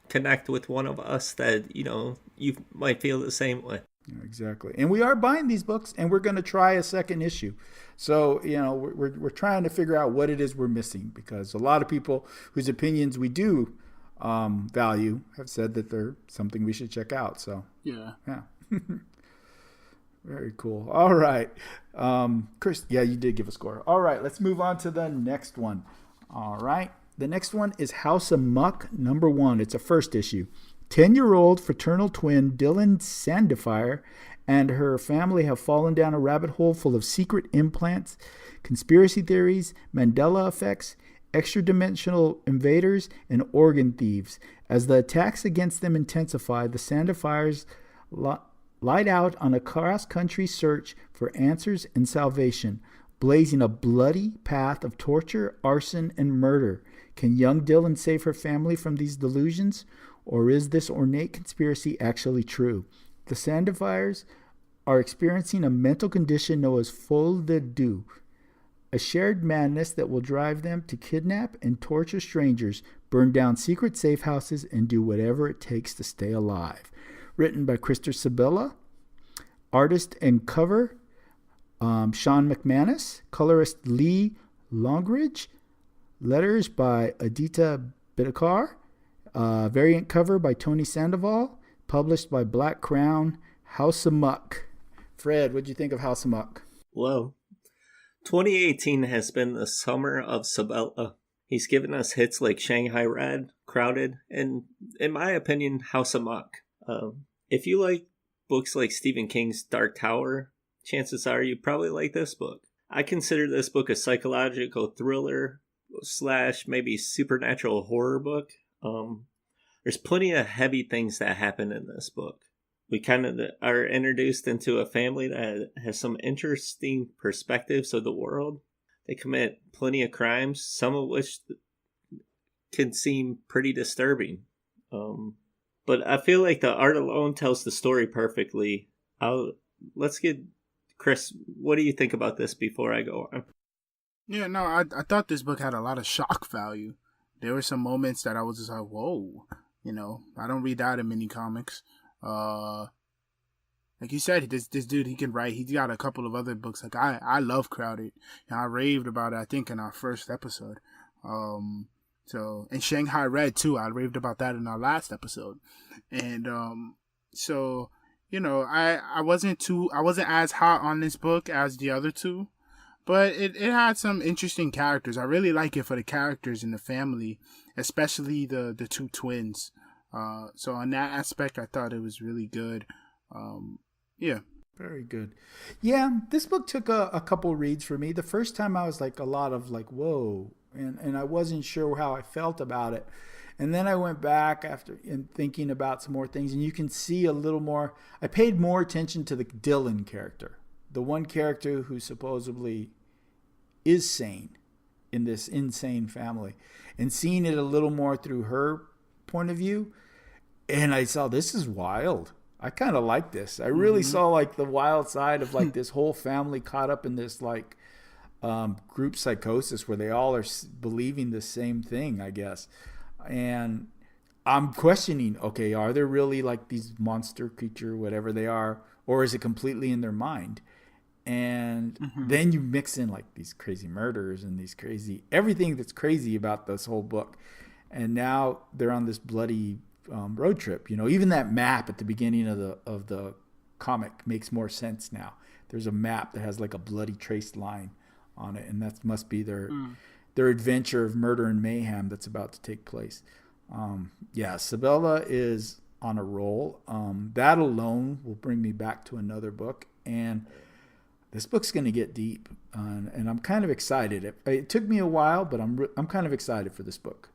connect with one of us that, you might feel the same way. Exactly. And we are buying these books, and we're going to try a second issue. So, we're trying to figure out what it is we're missing, because a lot of people whose opinions we do value have said that they're something we should check out. So, yeah. Very cool. All right. Chris, yeah, you did give a score. All right, let's move on to the next one. All right. The next one is House of Muck, #1. It's a first issue. 10-year-old fraternal twin Dylan Sandifer and her family have fallen down a rabbit hole full of secret implants, conspiracy theories, Mandela effects, extra-dimensional invaders, and organ thieves. As the attacks against them intensify, the Sandifers light out on a cross-country search for answers and salvation, blazing a bloody path of torture, arson, and murder. Can young Dylan save her family from these delusions? Or is this ornate conspiracy actually true? The Sandifers are experiencing a mental condition known as folie de deux, a shared madness that will drive them to kidnap and torture strangers, burn down secret safe houses, and do whatever it takes to stay alive. Written by Christopher Sabella, artist and cover Sean McManus, colorist Lee Longridge, letters by Aditya Bidikar, variant cover by Tony Sandoval, published by Black Crown. House of Muck. Fred, what'd you think of House of Muck? Well, 2018 has been the summer of Sabella. He's given us hits like Shanghai Red, Crowded, and in my opinion, House of Muck. If you like books like Stephen King's Dark Tower, chances are you probably like this book. I consider this book a psychological thriller / maybe supernatural horror book. There's plenty of heavy things that happen in this book. We kind of are introduced into a family that has some interesting perspectives of the world. They commit plenty of crimes, some of which can seem pretty disturbing. But I feel like the art alone tells the story perfectly. Let's get Chris. What do you think about this before I go on? Yeah, no, I thought this book had a lot of shock value. There were some moments that I was just like, whoa. I don't read that in mini comics. Like you said, this dude, he can write. He's got a couple of other books. Like I love Crowded. I raved about it, I think, in our first episode. So, and Shanghai Red too. I raved about that in our last episode. And so, I wasn't as hot on this book as the other two, but it had some interesting characters. I really like it for the characters in the family, especially the two twins. So on that aspect, I thought it was really good. Yeah. Very good. Yeah, this book took a couple reads for me. The first time I was like a lot of like, whoa, and I wasn't sure how I felt about it. And then I went back after and thinking about some more things, and you can see a little more. I paid more attention to the Dylan character, the one character who supposedly is sane in this insane family, and seeing it a little more through her point of view. And I saw, this is wild. I kind of like this. I really saw like the wild side of like this whole family caught up in this like group psychosis where they all are believing the same thing, I guess. And I'm questioning, okay, are there really like these monster creature, whatever they are, or is it completely in their mind? And then you mix in like these crazy murders and these crazy, everything that's crazy about this whole book. And now they're on this bloody road trip. Even that map at the beginning of the comic makes more sense now. There's a map that has like a bloody traced line on it, and that must be their adventure of murder and mayhem that's about to take place. Sabella is on a roll. That alone will bring me back to another book, and this book's going to get deep, and I'm kind of excited. It took me a while, but I'm kind of excited for this book.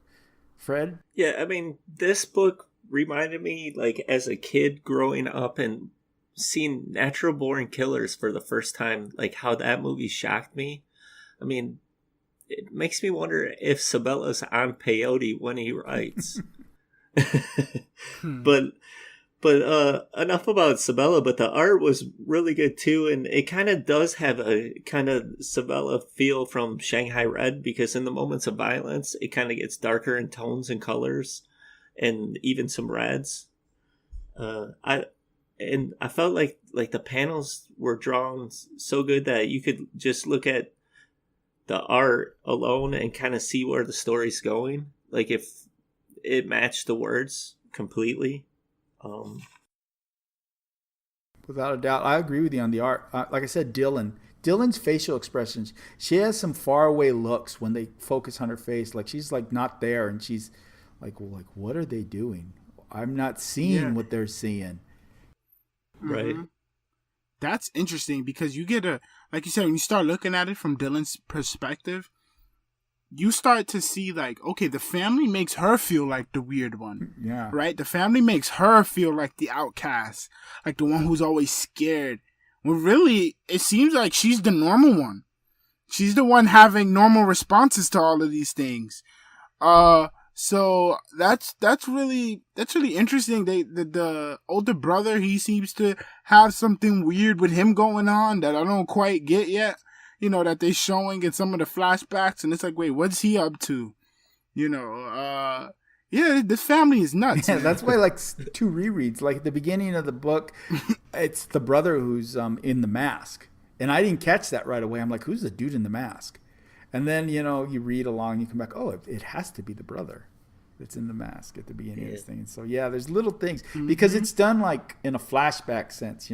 Fred? Yeah, I mean, this book reminded me, like, as a kid growing up and seeing Natural Born Killers for the first time, like, how that movie shocked me. I mean, it makes me wonder if Sabella's on peyote when he writes. But enough about Sabella, but the art was really good too, and it kind of does have a kind of Sabella feel from Shanghai Red, because in the moments of violence, it kind of gets darker in tones and colors, and even some reds. I felt like the panels were drawn so good that you could just look at the art alone and kind of see where the story's going, like if it matched the words completely. Without a doubt, I agree with you on the art. Like I said, Dylan's facial expressions. She has some faraway looks when they focus on her face, like she's like not there, and she's like, well, like what are they doing? I'm not seeing what they're seeing. Right. That's interesting because you get like you said, when you start looking at it from Dylan's perspective, you start to see like, okay, the family makes her feel like the weird one. Yeah. Right? The family makes her feel like the outcast, like the one who's always scared. When really, it seems like she's the normal one. She's the one having normal responses to all of these things. So that's really interesting. The older brother, he seems to have something weird with him going on that I don't quite get yet. That they're showing in some of the flashbacks, and it's like, wait, what's he up to? This family is nuts. Yeah, that's why, like, 2 rereads. Like, at the beginning of the book, it's the brother who's in the mask. And I didn't catch that right away. I'm like, who's the dude in the mask? And then, you read along, you come back, oh, it has to be the brother that's in the mask at the beginning of this thing. And so, there's little things. Because it's done, like, in a flashback sense,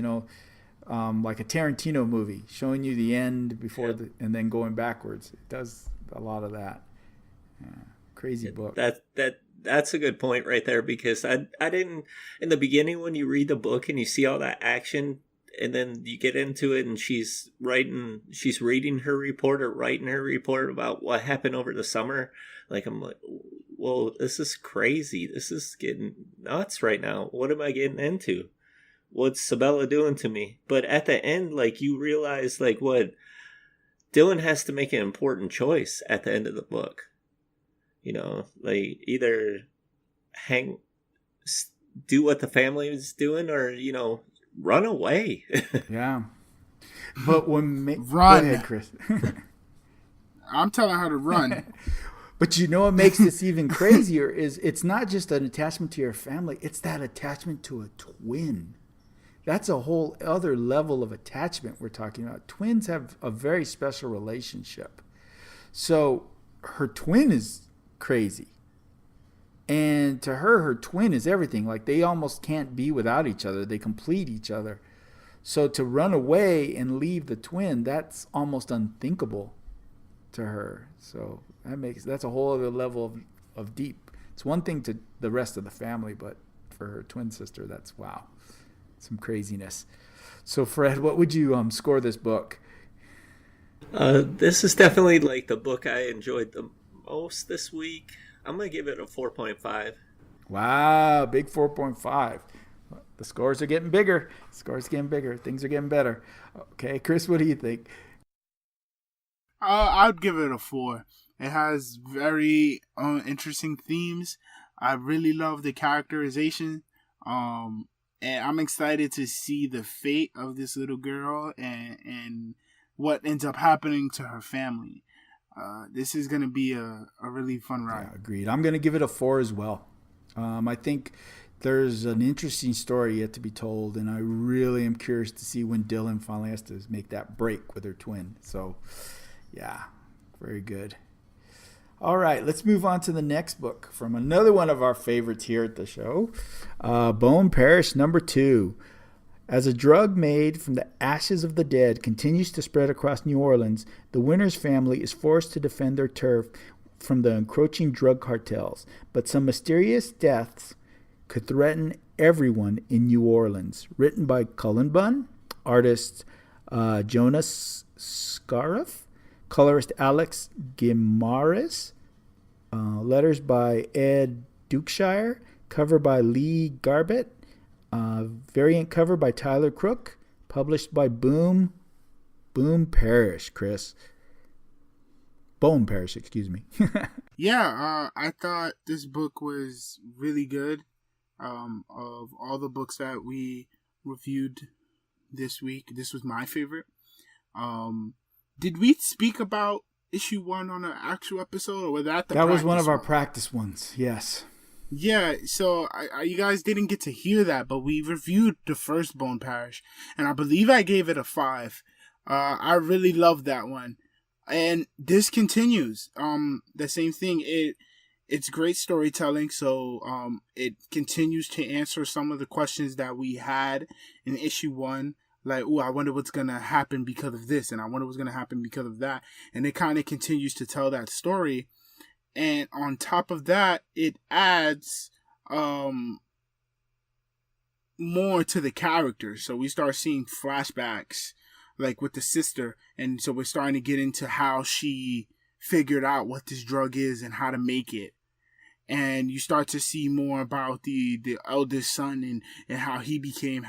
like a Tarantino movie, showing you the end before and then going backwards. It does a lot of that. Yeah. Crazy book. That's a good point right there, because I didn't, in the beginning when you read the book and you see all that action and then you get into it and she's reading her report or writing her report about what happened over the summer. Like, I'm like, whoa, this is crazy. This is getting nuts right now. What am I getting into? What's Sabella doing to me? But at the end, like, you realize, like, what Dylan has to make an important choice at the end of the book. You know, like, either do what the family is doing, or, you know, run away. Yeah. But when run. Go ahead, Chris. I'm telling her to run. But you know what makes this even crazier is it's not just an attachment to your family, it's that attachment to a twin. That's a whole other level of attachment we're talking about. Twins have a very special relationship. So her twin is crazy. And to her twin is everything. Like, they almost can't be without each other. They complete each other. So to run away and leave the twin, that's almost unthinkable to her. So that's a whole other level of deep. It's one thing to the rest of the family, but for her twin sister, that's wow. Some craziness. So Fred, what would you score this book? This is definitely like the book I enjoyed the most this week. I'm going to give it a 4.5. Wow, big 4.5. The scores are getting bigger. Things are getting better. Okay, Chris, what do you think? I'd give it a 4. It has very interesting themes. I really love the characterization. And I'm excited to see the fate of this little girl and what ends up happening to her family. This is going to be a really fun ride. Yeah, agreed. I'm going to give it a 4 as well. I think there's an interesting story yet to be told, and I really am curious to see when Dylan finally has to make that break with her twin. So, yeah, very good. All right, let's move on to the next book from another one of our favorites here at the show, Bone Parish number 2. As a drug made from the ashes of the dead continues to spread across New Orleans, the Winters family is forced to defend their turf from the encroaching drug cartels. But some mysterious deaths could threaten everyone in New Orleans. Written by Cullen Bunn, artist Jonas Scariff, colorist Alex Guimares, letters by Ed Dukeshire, cover by Lee Garbett, variant cover by Tyler Crook, published by Boom Parish, Chris. Bone Parish, excuse me. Yeah, I thought this book was really good. Of all the books that we reviewed this week, this was my favorite. Did we speak about issue 1 on an actual episode, or was that that was one of our practice ones? Yes. Yeah, so you guys didn't get to hear that, but we reviewed the first Bone Parish, and I believe I gave it a 5. I really loved that one, and this continues. The same thing. It's great storytelling, so it continues to answer some of the questions that we had in issue 1. Like, I wonder what's going to happen because of this, and I wonder what's going to happen because of that. And it kind of continues to tell that story. And on top of that, it adds more to the characters. So we start seeing flashbacks, like with the sister. And so we're starting to get into how she figured out what this drug is and how to make it. And you start to see more about the eldest son and how he became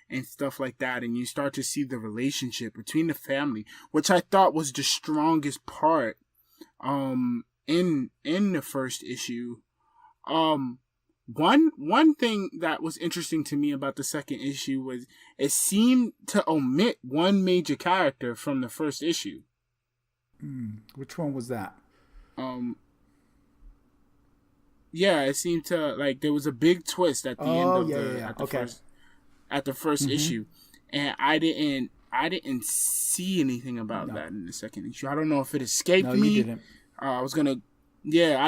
and stuff like that. And you start to see the relationship between the family, which I thought was the strongest part in the first issue. One thing that was interesting to me about the second issue was it seemed to omit one major character from the first issue. Which one was that? Yeah, it seemed to, like, there was a big twist at the end of at the first issue, and I didn't see anything about that in the second issue. I don't know if it escaped me. You didn't. I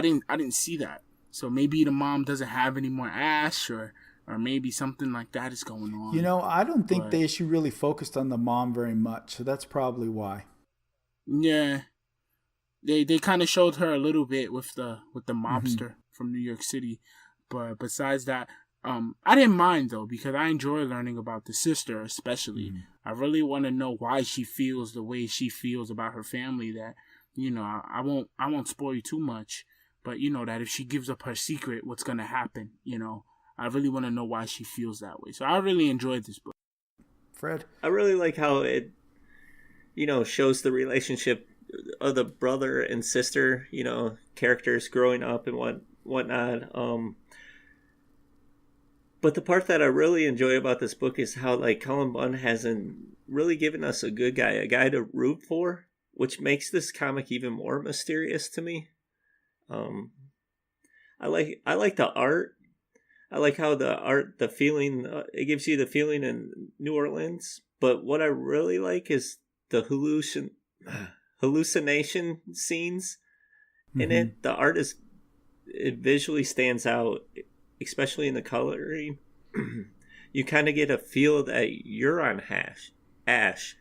didn't see that. So maybe the mom doesn't have any more ash, or maybe something like that is going on. You know, I don't think the issue really focused on the mom very much, so that's probably why. Yeah, they kind of showed her a little bit with the mobster. New York City. But besides that, I didn't mind though, because I enjoy learning about the sister, especially. I really want to know why she feels the way she feels about her family. That, you know, I won't spoil you too much, but you know that if she gives up her secret, what's gonna happen? You know, I really want to know why she feels that way. So I really enjoyed this book. Fred? I really like how it, you know, shows the relationship of the brother and sister, you know, characters growing up and whatnot. But the part that I really enjoy about this book is how, like, Cullen Bunn hasn't really given us a good guy, a guy to root for, which makes this comic even more mysterious to me. I like the art. I like how the art, the feeling, it gives you the feeling in New Orleans. But what I really like is the hallucination scenes in it. The art it visually stands out, especially in the coloring. You kind of get a feel that you're on Ash.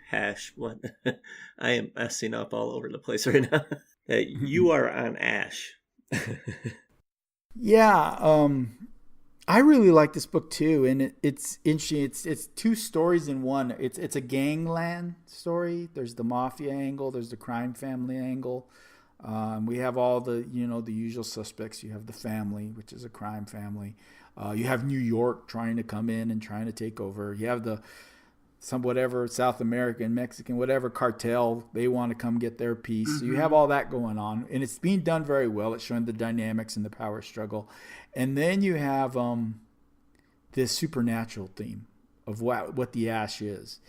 What? I am messing up all over the place right now. That you are on Ash. Yeah, I really like this book too, and it's interesting. It's two stories in one. It's a gangland story. There's the mafia angle. There's the crime family angle. We have all the the usual suspects. You have the family, which is a crime family. You have New York trying to come in and trying to take over. You have whatever South American, Mexican, whatever cartel, they want to come get their piece. So you have all that going on, and it's being done very well. It's showing the dynamics and the power struggle. And then you have this supernatural theme of what the ash is.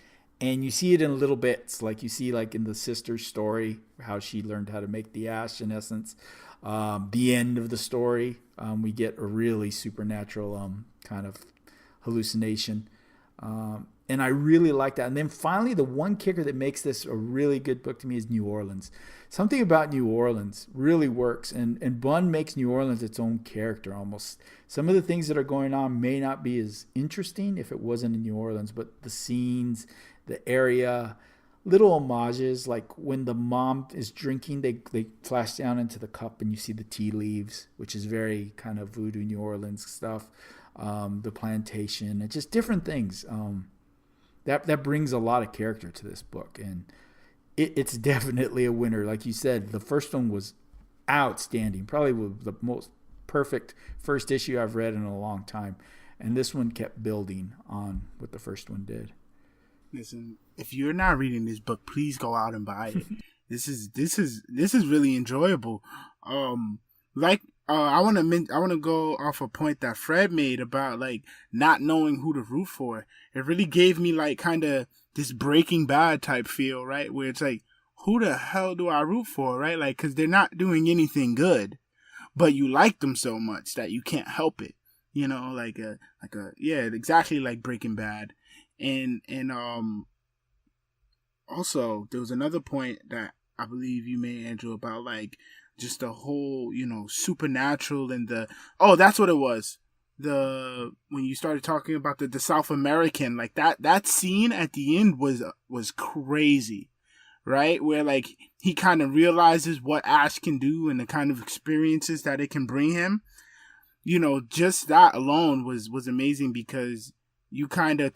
And you see it in little bits, like you see like in the sister's story, how she learned how to make the ash, in essence. The end of the story, we get a really supernatural kind of hallucination. And I really like that. And then finally, the one kicker that makes this a really good book to me is New Orleans. Something about New Orleans really works. And Bunn makes New Orleans its own character almost. Some of the things that are going on may not be as interesting if it wasn't in New Orleans, but the scenes, the area, little homages, like when the mom is drinking, they flash down into the cup and you see the tea leaves, which is very kind of voodoo New Orleans stuff. The plantation, and just different things. That brings a lot of character to this book, and it's definitely a winner. Like you said, the first one was outstanding, probably the most perfect first issue I've read in a long time, and this one kept building on what the first one did. Listen, if you're not reading this book, please go out and buy it. This is really enjoyable. I want to go off a point that Fred made about like not knowing who to root for. It really gave me like kind of this Breaking Bad type feel, right? Where it's like, who the hell do I root for, right? Like, because they're not doing anything good, but you like them so much that you can't help it. You know, yeah, exactly like Breaking Bad, and also there was another point that I believe you made, Andrew, about like just the whole, supernatural and that's what it was. When you started talking about the South American, like that scene at the end was crazy, right? Where like he kind of realizes what Ash can do and the kind of experiences that it can bring him. Just that alone was amazing, because you kind of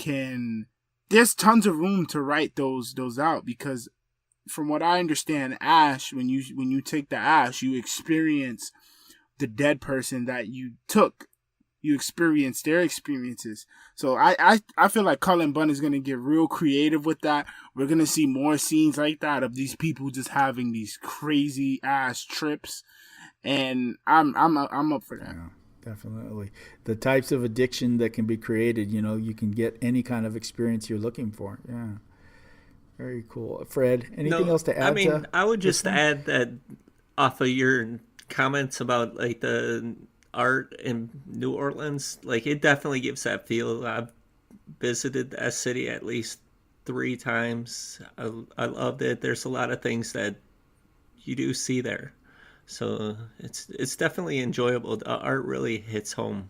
there's tons of room to write those out, because from what I understand, Ash, when you take the ash, you experience the dead person that you took. You experience their experiences. So I feel like Cullen Bunn is gonna get real creative with that. We're gonna see more scenes like that of these people just having these crazy ass trips, and I'm up for that. Yeah, definitely. The types of addiction that can be created, you can get any kind of experience you're looking for. Yeah. Very cool. Fred, anything else to add? I would just add that off of your comments about like the art in New Orleans, like it definitely gives that feel. I've visited that city at least 3 times. I loved it. There's a lot of things that you do see there. So it's definitely enjoyable. The art really hits home.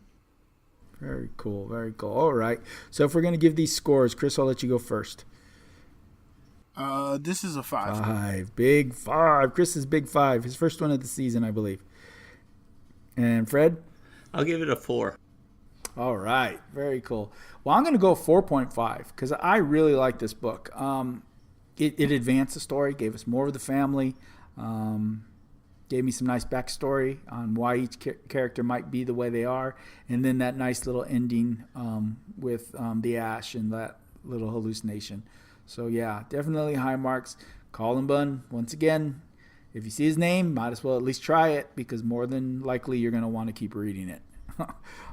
Very cool. Very cool. All right. So if we're going to give these scores, Chris, I'll let you go first. This is a 5. Big 5. Chris's big 5. His first one of the season, I believe. And Fred? I'll give it a 4. All right, very cool. Well, I'm going to go 4.5 because I really like this book. It advanced the story, gave us more of the family, gave me some nice backstory on why each character might be the way they are, and then that nice little ending with the ash and that little hallucination. So yeah, definitely high marks. Colin Bunn, once again, if you see his name, might as well at least try it because more than likely you're going to want to keep reading it.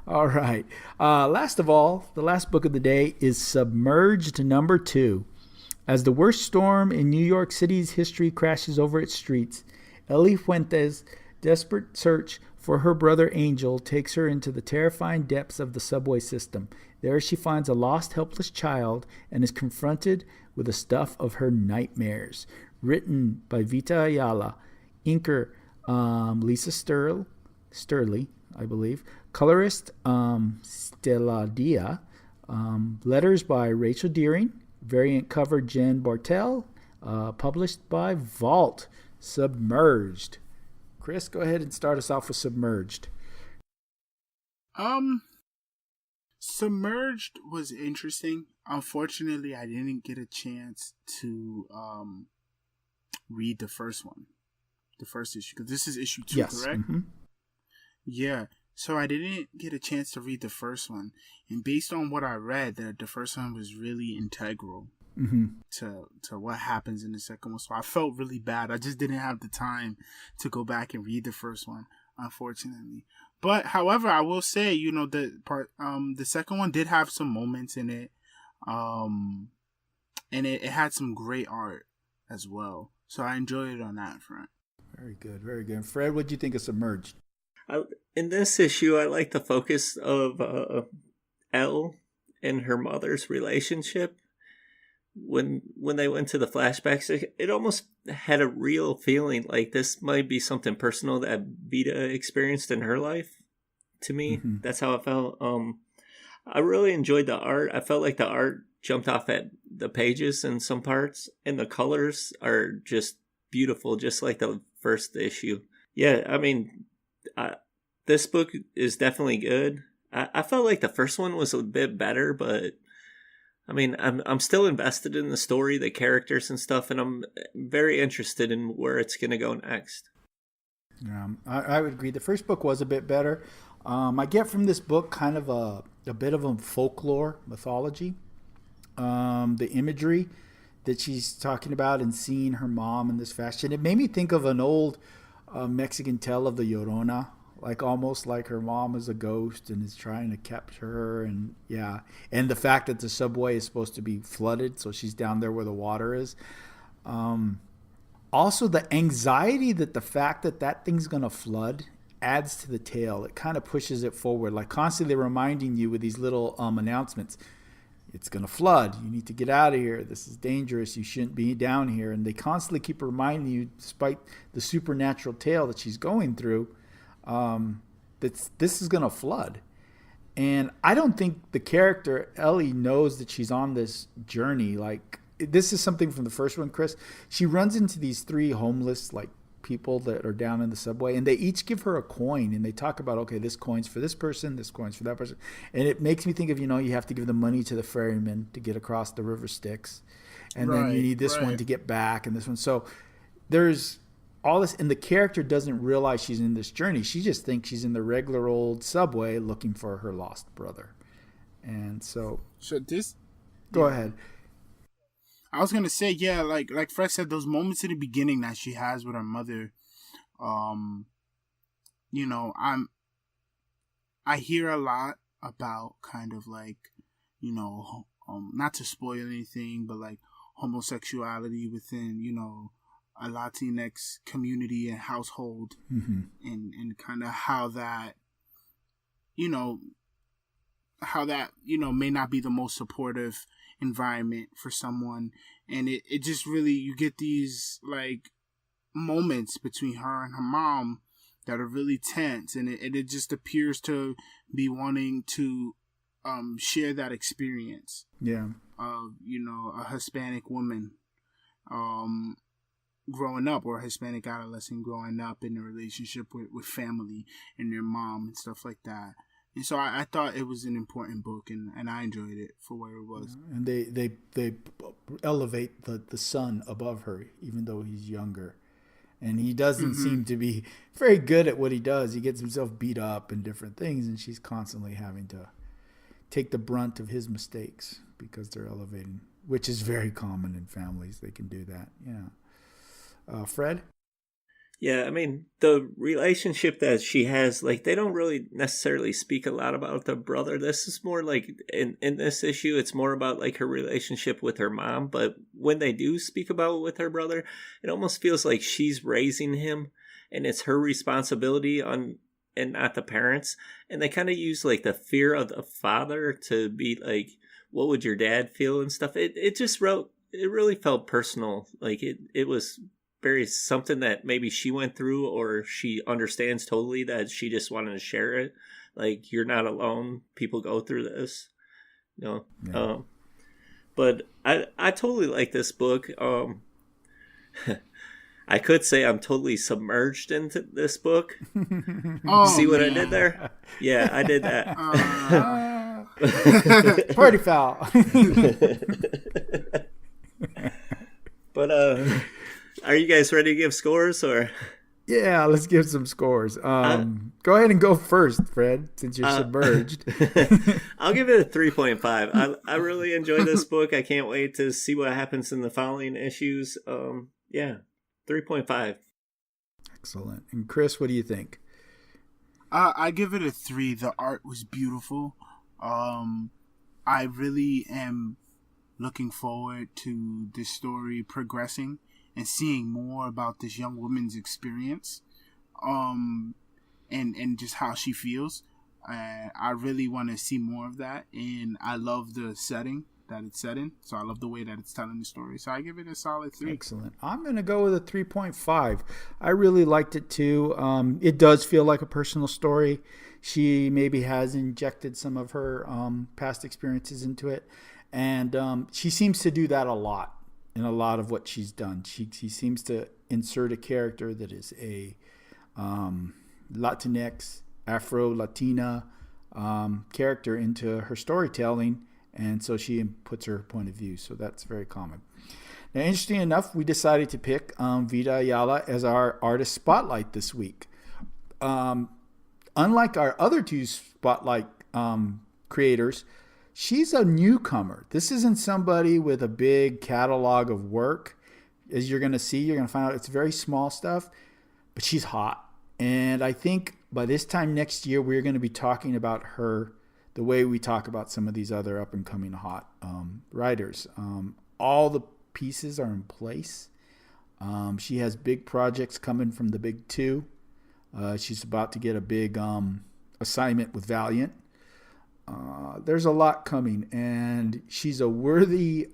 All right. Last of all, the last book of the day is Submerged number 2. As the worst storm in New York City's history crashes over its streets, Ellie Fuentes' desperate search for her brother Angel takes her into the terrifying depths of the subway system. There she finds a lost, helpless child and is confronted with the stuff of her nightmares. Written by Vita Yala, inker Lisa Sturley, I believe, colorist Stella Dia, letters by Rachel Deering, variant cover Jen Bartel, published by Vault. Submerged. Chris, go ahead and start us off with Submerged. Submerged was interesting. Unfortunately, I didn't get a chance to read the first one, the first issue, because this is issue 2, yes. Correct? Mm-hmm. Yeah. So I didn't get a chance to read the first one, and based on what I read, the first one was really integral to what happens in the second one. So I felt really bad. I just didn't have the time to go back and read the first one, unfortunately. But however, I will say, the second one did have some moments in it, and it had some great art as well. So I enjoyed it on that front. Very good, very good. Fred, what did you think of Submerged? In this issue, I like the focus of Elle and her mother's relationship. When they went to the flashbacks, it almost had a real feeling like this might be something personal that Vita experienced in her life. To me, that's how it felt. I really enjoyed the art. I felt like the art jumped off at the pages in some parts, and the colors are just beautiful, just like the first issue. Yeah, I mean, this book is definitely good. I felt like the first one was a bit better, but I mean, I'm still invested in the story, the characters and stuff, and I'm very interested in where it's going to go next. Yeah, I would agree. The first book was a bit better. I get from this book kind of a bit of a folklore mythology. The imagery that she's talking about and seeing her mom in this fashion, it made me think of an old Mexican tale of the Llorona, like almost like her mom is a ghost and is trying to capture her, and yeah, and the fact that the subway is supposed to be flooded, so she's down there where the water is. Also, the anxiety that the fact that thing's gonna flood adds to the tale. It kind of pushes it forward, like constantly reminding you with these little announcements. It's going to flood. You need to get out of here. This is dangerous. You shouldn't be down here. And they constantly keep reminding you, despite the supernatural tale that she's going through, that this is going to flood. And I don't think the character, Ellie, knows that she's on this journey. Like, this is something from the first one, Chris. She runs into these 3 homeless, like, people that are down in the subway, and they each give her a coin, and they talk about, okay, this coin's for this person, this coin's for that person, and it makes me think of, you have to give the money to the ferryman to get across the river Styx, and then you need this one to get back, and this one. So there's all this, and the character doesn't realize she's in this journey. She just thinks she's in the regular old subway looking for her lost brother. And so go ahead. I was gonna say, yeah, like Fred said, those moments in the beginning that she has with her mother, I hear a lot about kind of like, not to spoil anything, but like homosexuality within, a Latinx community and household, and kind of how that may not be the most supportive environment for someone, and it just really, you get these like moments between her and her mom that are really tense, and it just appears to be wanting to share that experience of a Hispanic woman, growing up, or Hispanic adolescent growing up in a relationship with family and their mom and stuff like that. And so I thought it was an important book, and I enjoyed it for what it was. And they elevate the son above her, even though he's younger. And he doesn't seem to be very good at what he does. He gets himself beat up and different things, and she's constantly having to take the brunt of his mistakes because they're elevating, which is very common in families. They can do that. Yeah. Fred? Yeah, I mean, the relationship that she has, like, they don't really necessarily speak a lot about the brother. This is more like, in this issue, it's more about, like, her relationship with her mom. But when they do speak about it with her brother, it almost feels like she's raising him, and it's her responsibility and not the parents. And they kind of use, like, the fear of the father to be, like, what would your dad feel and stuff. It really felt personal. Like, it was very something that maybe she went through, or she understands totally that she just wanted to share it. Like, you're not alone. People go through this, you know. Yeah. But I totally like this book. I could say I'm totally submerged into this book. See what I did there? Yeah, I did that. Party foul. But are you guys ready to give scores, or? Yeah, let's give some scores. Go ahead and go first, Fred, since you're submerged. I'll give it a 3.5. I really enjoyed this book. I can't wait to see what happens in the following issues. Yeah, 3.5. Excellent. And Chris, what do you think? I give it a 3. The art was beautiful. I really am looking forward to this story progressing and seeing more about this young woman's experience, and just how she feels. I really want to see more of that, and I love the setting that it's set in, so I love the way that it's telling the story. So I give it a solid 3. Excellent. I'm going to go with a 3.5. I really liked it too. It does feel like a personal story. She maybe has injected some of her past experiences into it, and she seems to do that a lot. In a lot of what she's done, she seems to insert a character that is a Latinx, Afro-Latina character into her storytelling, and so she puts her point of view. So that's very common. Now, interesting enough, we decided to pick Vita Yala as our artist spotlight this week. Unlike our other two spotlight creators, she's a newcomer. This isn't somebody with a big catalog of work. As you're going to see, you're going to find out it's very small stuff, but she's hot. And I think by this time next year, we're going to be talking about her the way we talk about some of these other up-and-coming hot writers. All the pieces are in place. She has big projects coming from the big two. She's about to get a big assignment with Valiant. There's a lot coming, and she's a worthy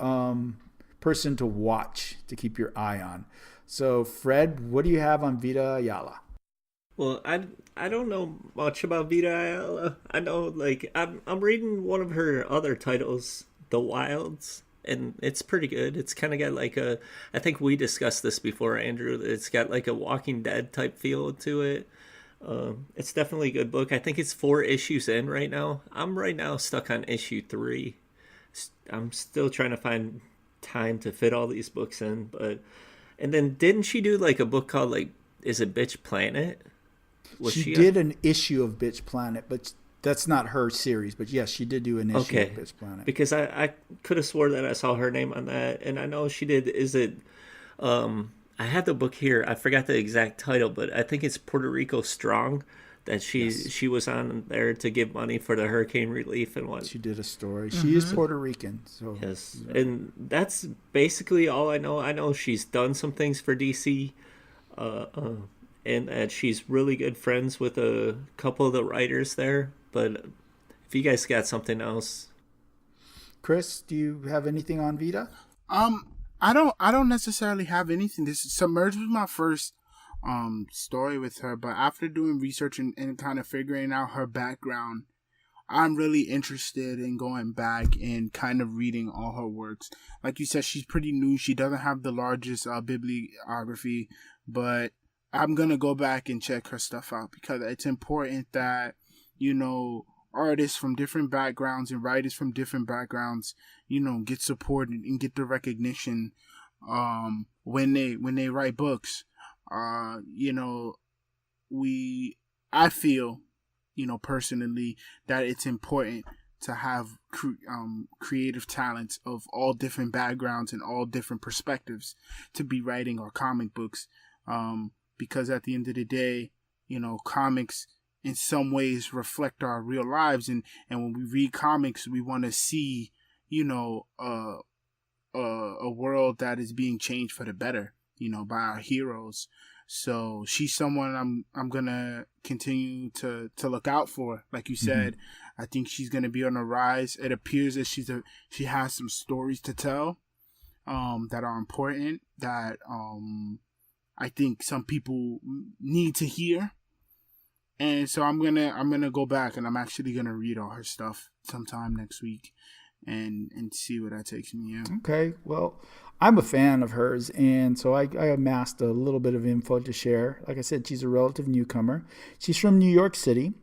person to watch, to keep your eye on. So, Fred, what do you have on Vita Yala? Well, I don't know much about Vita Yala. I know, like, I'm reading one of her other titles, The Wilds, and it's pretty good. It's kind of got like I think we discussed this before, Andrew. It's got like a Walking Dead type feel to it. It's definitely a good book. I think it's 4 issues in right now. I'm right now stuck on issue 3. I'm still trying to find time to fit all these books in. And then didn't she do like a book called, like, is it Bitch Planet? She did an issue of Bitch Planet, but that's not her series. But yes, she did do an issue of Bitch Planet. Because I could have swore that I saw her name on that, and I know she did. Is it? I had the book here. I forgot the exact title, but I think it's Puerto Rico Strong. That she was on there to give money for the hurricane relief and what. She did a story. She is Puerto Rican, so yes. Yeah. And that's basically all I know. I know she's done some things for DC, and that she's really good friends with a couple of the writers there. But if you guys got something else, Chris, do you have anything on Vita? I don't necessarily have anything. This Submerged was my first story with her, but after doing research and kind of figuring out her background, I'm really interested in going back and kind of reading all her works. Like you said, she's pretty new. She doesn't have the largest bibliography, but I'm going to go back and check her stuff out because it's important that, you know, artists from different backgrounds and writers from different backgrounds, you know, get supported and get the recognition when they write books. You know, I feel, you know, personally, that it's important to have creative talents of all different backgrounds and all different perspectives to be writing our comic books. Because at the end of the day, you know, comics in some ways reflect our real lives. And when we read comics, we want to see, you know, a world that is being changed for the better, you know, by our heroes. So she's someone I'm gonna continue to look out for. Like you said, I think she's gonna be on the rise. It appears that she has some stories to tell, that are important, that I think some people need to hear. And so I'm gonna go back and I'm actually gonna read all her stuff sometime next week, and see where that takes me. Yeah. Okay, well, I'm a fan of hers, and so I amassed a little bit of info to share. Like I said, she's a relative newcomer. She's from New York City.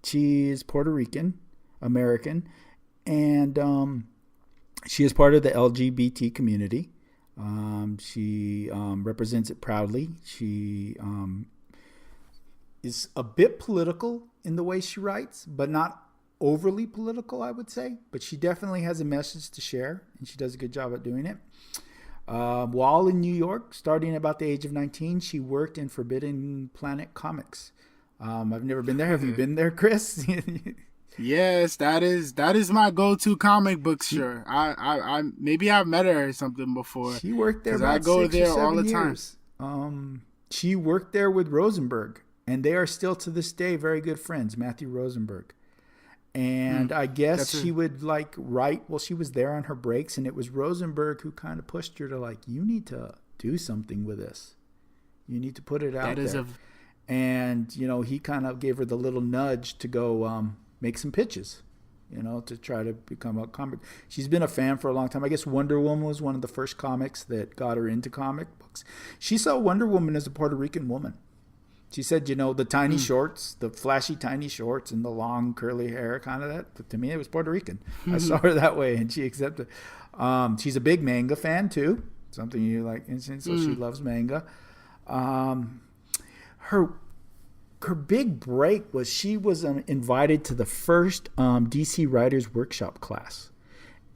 She's Puerto Rican, American, and she is part of the LGBT community. She represents it proudly. She is a bit political in the way she writes, but not overly political, I would say. But she definitely has a message to share, and she does a good job at doing it. While in New York, starting about the age of 19, she worked in Forbidden Planet Comics. I've never been there. Have you been there, Chris? Yes, that is my go-to comic book. Sure, I maybe I've met her or something before. She worked there. I go there all the time. She worked there with Rosenberg, and they are still to this day very good friends. Matthew Rosenberg. And I guess she would write while she was there on her breaks, and it was Rosenberg who kind of pushed her to you need to do something with this. You need to put it out there. And, you know, he kind of gave her the little nudge to go make some pitches, you know, to try to become a comic. She's been a fan for a long time. I guess Wonder Woman was one of the first comics that got her into comic books. She saw Wonder Woman as a Puerto Rican woman. She said, you know, the tiny shorts, the flashy tiny shorts and the long curly hair, kind of that. But to me, it was Puerto Rican. I saw her that way, and she accepted. She's a big manga fan, too. Something you like. And so she loves manga. Her big break was she was invited to the first DC Writers Workshop class.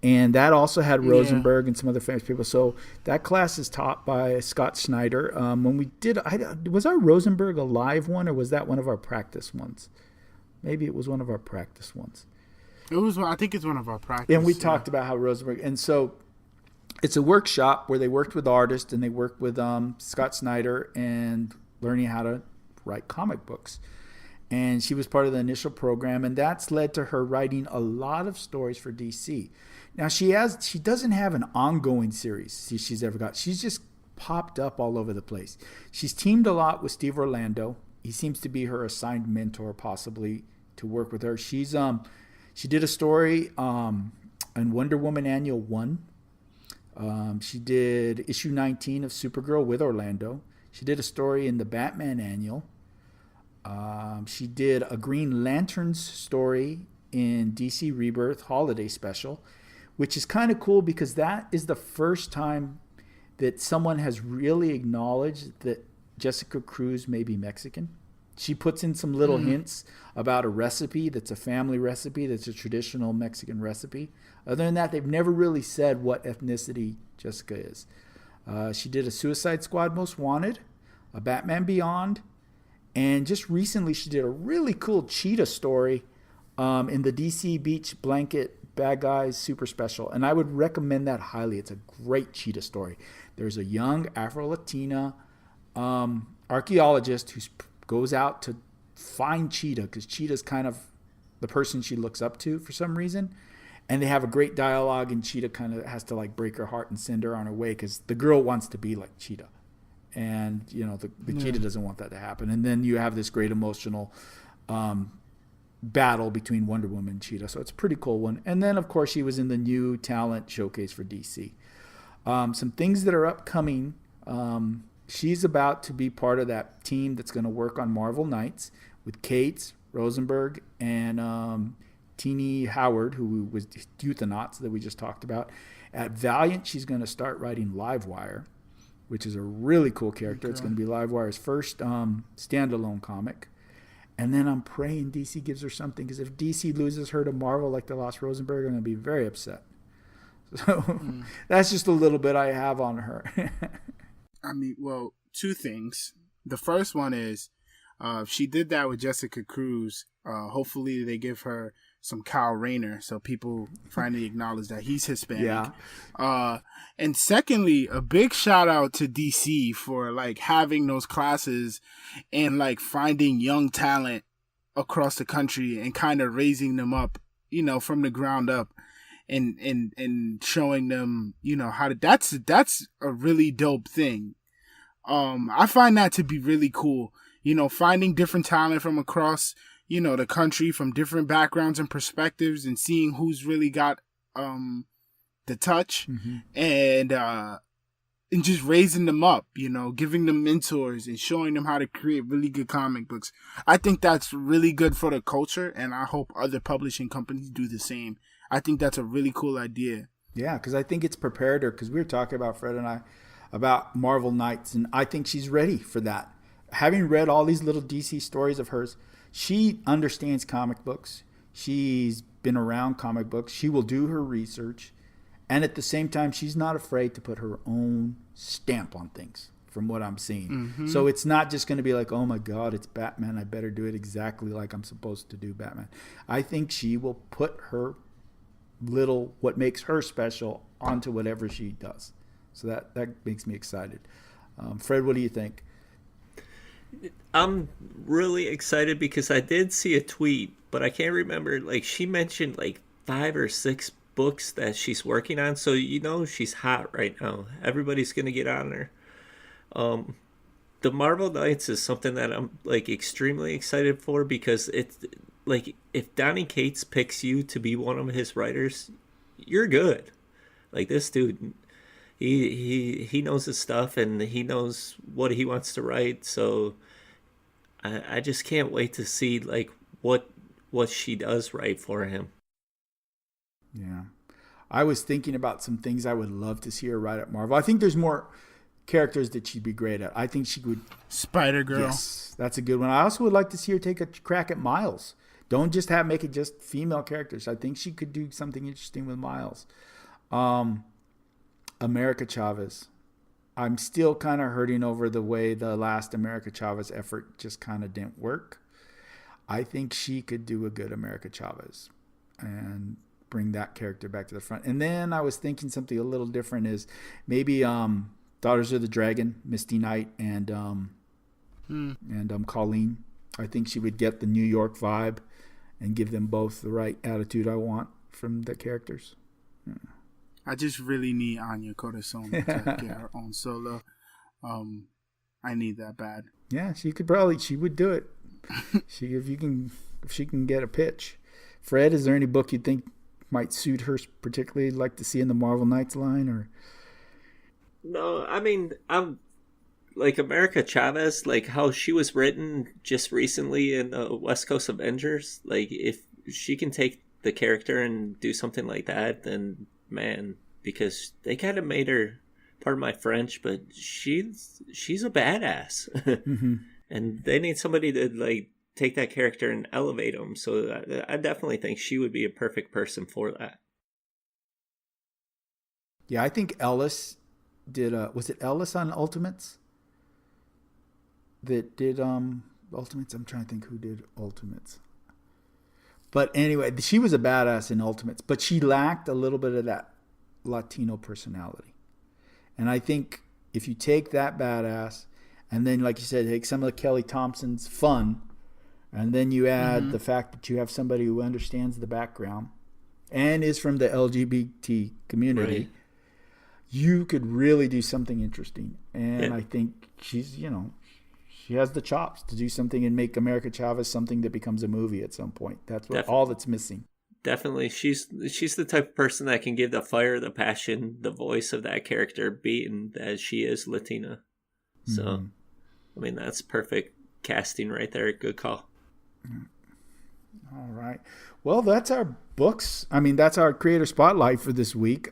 And that also had Rosenberg and some other famous people. So that class is taught by Scott Snyder. When we did, was our Rosenberg a live one, or was that one of our practice ones? Maybe it was one of our practice ones. It was. I think it's one of our practice. And we talked about how Rosenberg. And so it's a workshop where they worked with artists and they worked with Scott Snyder and learning how to write comic books. And she was part of the initial program, and that's led to her writing a lot of stories for DC. Now she doesn't have an ongoing series she's ever got. She's just popped up all over the place. She's teamed a lot with Steve Orlando. He seems to be her assigned mentor, possibly, to work with her. She did a story in Wonder Woman Annual 1. She did issue 19 of Supergirl with Orlando. She did a story in the Batman Annual. She did a Green Lanterns story in DC Rebirth Holiday Special, which is kind of cool because that is the first time that someone has really acknowledged that Jessica Cruz may be Mexican. She puts in some little hints about a recipe that's a family recipe, that's a traditional Mexican recipe. Other than that, they've never really said what ethnicity Jessica is. She did a Suicide Squad Most Wanted, a Batman Beyond, and just recently she did a really cool cheetah story in the DC Beach Blanket Bad Guys Super Special. And I would recommend that highly. It's a great cheetah story. There's a young Afro-Latina archaeologist who goes out to find Cheetah, because Cheetah's kind of the person she looks up to for some reason. And they have a great dialogue, and Cheetah kind of has to break her heart and send her on her way because the girl wants to be like Cheetah. And, you know, the Cheetah doesn't want that to happen. And then you have this great emotional battle between Wonder Woman and Cheetah. So it's a pretty cool one. And then, of course, she was in the new talent showcase for DC. Some things that are upcoming. She's about to be part of that team that's going to work on Marvel Knights with Kate Rosenberg and Teenie Howard, who was Euthanuts that we just talked about. At Valiant, she's going to start writing Livewire, which is a really cool character. Okay. It's going to be Livewire's first standalone comic. And then I'm praying DC gives her something, because if DC loses her to Marvel like they lost Rosenberg, I'm going to be very upset. So that's just a little bit I have on her. I mean, well, two things. The first one is she did that with Jessica Cruz. Hopefully they give her some Kyle Rayner so people finally acknowledge that he's Hispanic. Yeah. And secondly, a big shout out to DC for like having those classes and like finding young talent across the country and kind of raising them up, you know, from the ground up. And showing them, you know, how to, that's a really dope thing. I find that to be really cool, you know, finding different talent from across, you know, the country, from different backgrounds and perspectives, and seeing who's really got, the touch, and just raising them up, you know, giving them mentors and showing them how to create really good comic books. I think that's really good for the culture, and I hope other publishing companies do the same. I think that's a really cool idea. Yeah, because I think it's prepared her, because we were talking about, Fred and I, about Marvel Knights, and I think she's ready for that. Having read all these little DC stories of hers, she understands comic books. She's been around comic books. She will do her research. And at the same time, she's not afraid to put her own stamp on things, from what I'm seeing. So it's not just going to be like, oh my God, it's Batman, I better do it exactly like I'm supposed to do Batman. I think she will put her little, what makes her special, onto whatever she does. So that makes me excited. Fred, what do you think? I'm really excited because I did see a tweet, but I can't remember, like she mentioned like 5 or 6 books that she's working on, so you know she's hot right now. Everybody's gonna get on her. The Marvel Knights is something that I'm like extremely excited for, because it's like, if Donny Cates picks you to be one of his writers, you're good. Like, this dude, he knows his stuff, and he knows what he wants to write. So I just can't wait to see like what she does write for him. Yeah. I was thinking about some things I would love to see her write at Marvel. I think there's more characters that she'd be great at. I think she would. Spider-Girl. Yes, that's a good one. I also would like to see her take a crack at Miles. Don't just make it just female characters. I think she could do something interesting with Miles. America Chavez. I'm still kind of hurting over the way the last America Chavez effort just kind of didn't work. I think she could do a good America Chavez and bring that character back to the front. And then I was thinking something a little different is maybe Daughters of the Dragon, Misty Knight, and Colleen. I think she would get the New York vibe and give them both the right attitude I want from the characters. Yeah. I just really need Anya Corazon to get her own solo. I need that bad. Yeah, she would do it. If she can get a pitch. Fred, is there any book you think might suit her particularly, like to see in the Marvel Knights line? Or no, I mean, I'm like America Chavez, like how she was written just recently in West Coast Avengers. Like, if she can take the character and do something like that, then man, because they kind of made her, pardon my French, but she's a badass. And they need somebody to like take that character and elevate them. So I definitely think she would be a perfect person for that. Yeah, I think Ellis did. Was it Ellis on Ultimates? That did Ultimates. I'm trying to think who did Ultimates. But anyway, she was a badass in Ultimates, but she lacked a little bit of that Latino personality. And I think if you take that badass and then, like you said, take some of Kelly Thompson's fun, and then you add the fact that you have somebody who understands the background and is from the LGBT community, right, you could really do something interesting. And I think she's, She has the chops to do something and make America Chavez something that becomes a movie at some point. That's what all that's missing. Definitely. She's the type of person that can give the fire, the passion, the voice of that character, being as she is Latina. So, I mean, that's perfect casting right there. Good call. All right. Well, that's our books. I mean, that's our creator spotlight for this week.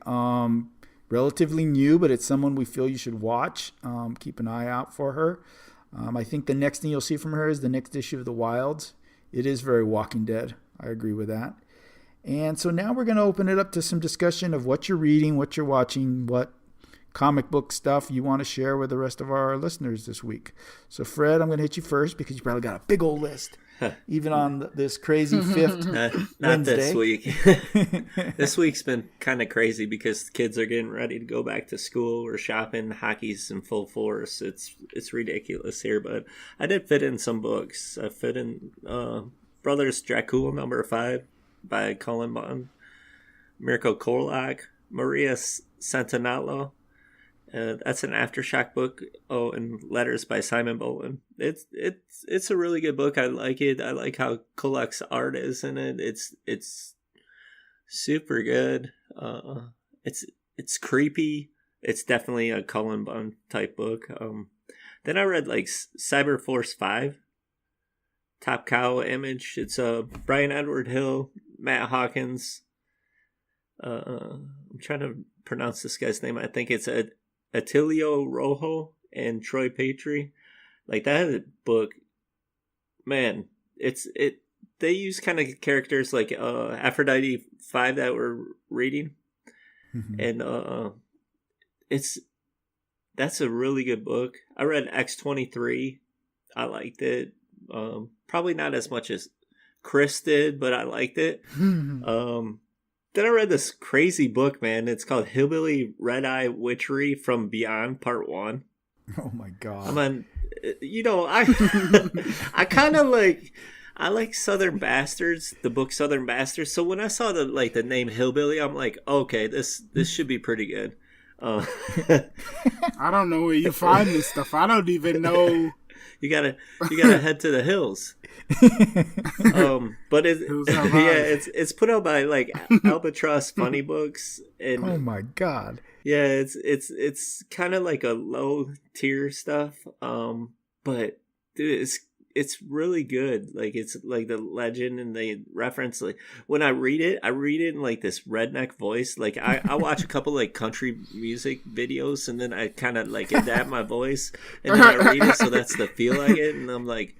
Relatively new, but it's someone we feel you should watch. Keep an eye out for her. I think the next thing you'll see from her is the next issue of The Wilds. It is very Walking Dead. I agree with that. And so now we're going to open it up to some discussion of what you're reading, what you're watching, what comic book stuff you want to share with the rest of our listeners this week. So, Fred, I'm going to hit you first because you probably got a big old list, even on this crazy fifth Not Wednesday. this week. This week's been kind of crazy because the kids are getting ready to go back to school. We're shopping. Hockey's in full force. It's ridiculous here, but I did fit in some books. I fit in Brothers Dracula #5 by Cullen Bunn, Mirko Korlak, Maria Santanalo. That's an Aftershock book. Oh, and Letters by Simon Bolton. It's a really good book. I like it. I like how Kolak's art is in it. It's super good. It's creepy. It's definitely a Cullen Bunn type book. Then I read like Cyber Force 5, Top Cow Image. It's Brian Edward Hill, Matt Hawkins. I'm trying to pronounce this guy's name. I think it's Atilio Rojo and Troy Patry. Like that book, man, they use kind of characters like Aphrodite 5 that we're reading. And that's a really good book. I read X-23. I liked it. Probably not as much as Chris did, but I liked it. Then I read this crazy book, man. It's called Hillbilly Red-Eyed Witchery from Beyond Part 1. Oh my God. I kind of I like Southern Bastards, the book Southern Bastards. So when I saw the name Hillbilly, I'm like, okay, this should be pretty good. I don't know where you find this stuff. I don't even know. You gotta head to the hills. But it's put out by like Albatross Funny Books, and oh my God, yeah, it's kind of like a low tier stuff. But dude, it's really good. Like it's like the legend and the reference. Like when I read it in like this redneck voice. Like I watch a couple like country music videos, and then I kind of like adapt my voice, and then I read it, so that's the feel I get, and I'm like,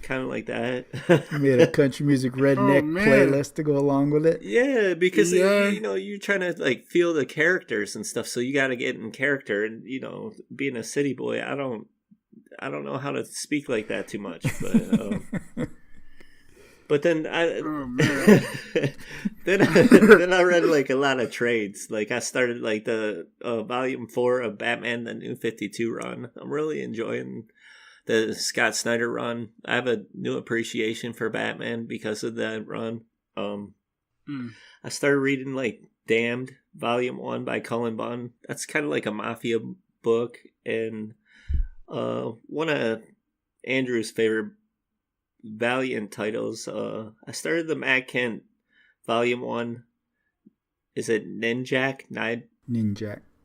kind of like that. You made a country music redneck playlist to go along with it. Yeah, because you're trying to like feel the characters and stuff, so you got to get in character. And being a city boy, I don't know how to speak like that too much, but then then I read like a lot of trades. Like I started like the volume 4 of Batman the New 52 run. I'm really enjoying the Scott Snyder run. I have a new appreciation for Batman because of that run. I started reading like Damned volume 1 by Cullen Bunn. That's kind of like a mafia book, and one of Andrew's favorite Valiant titles. I started the Matt Kent volume 1. Is it Ninjak?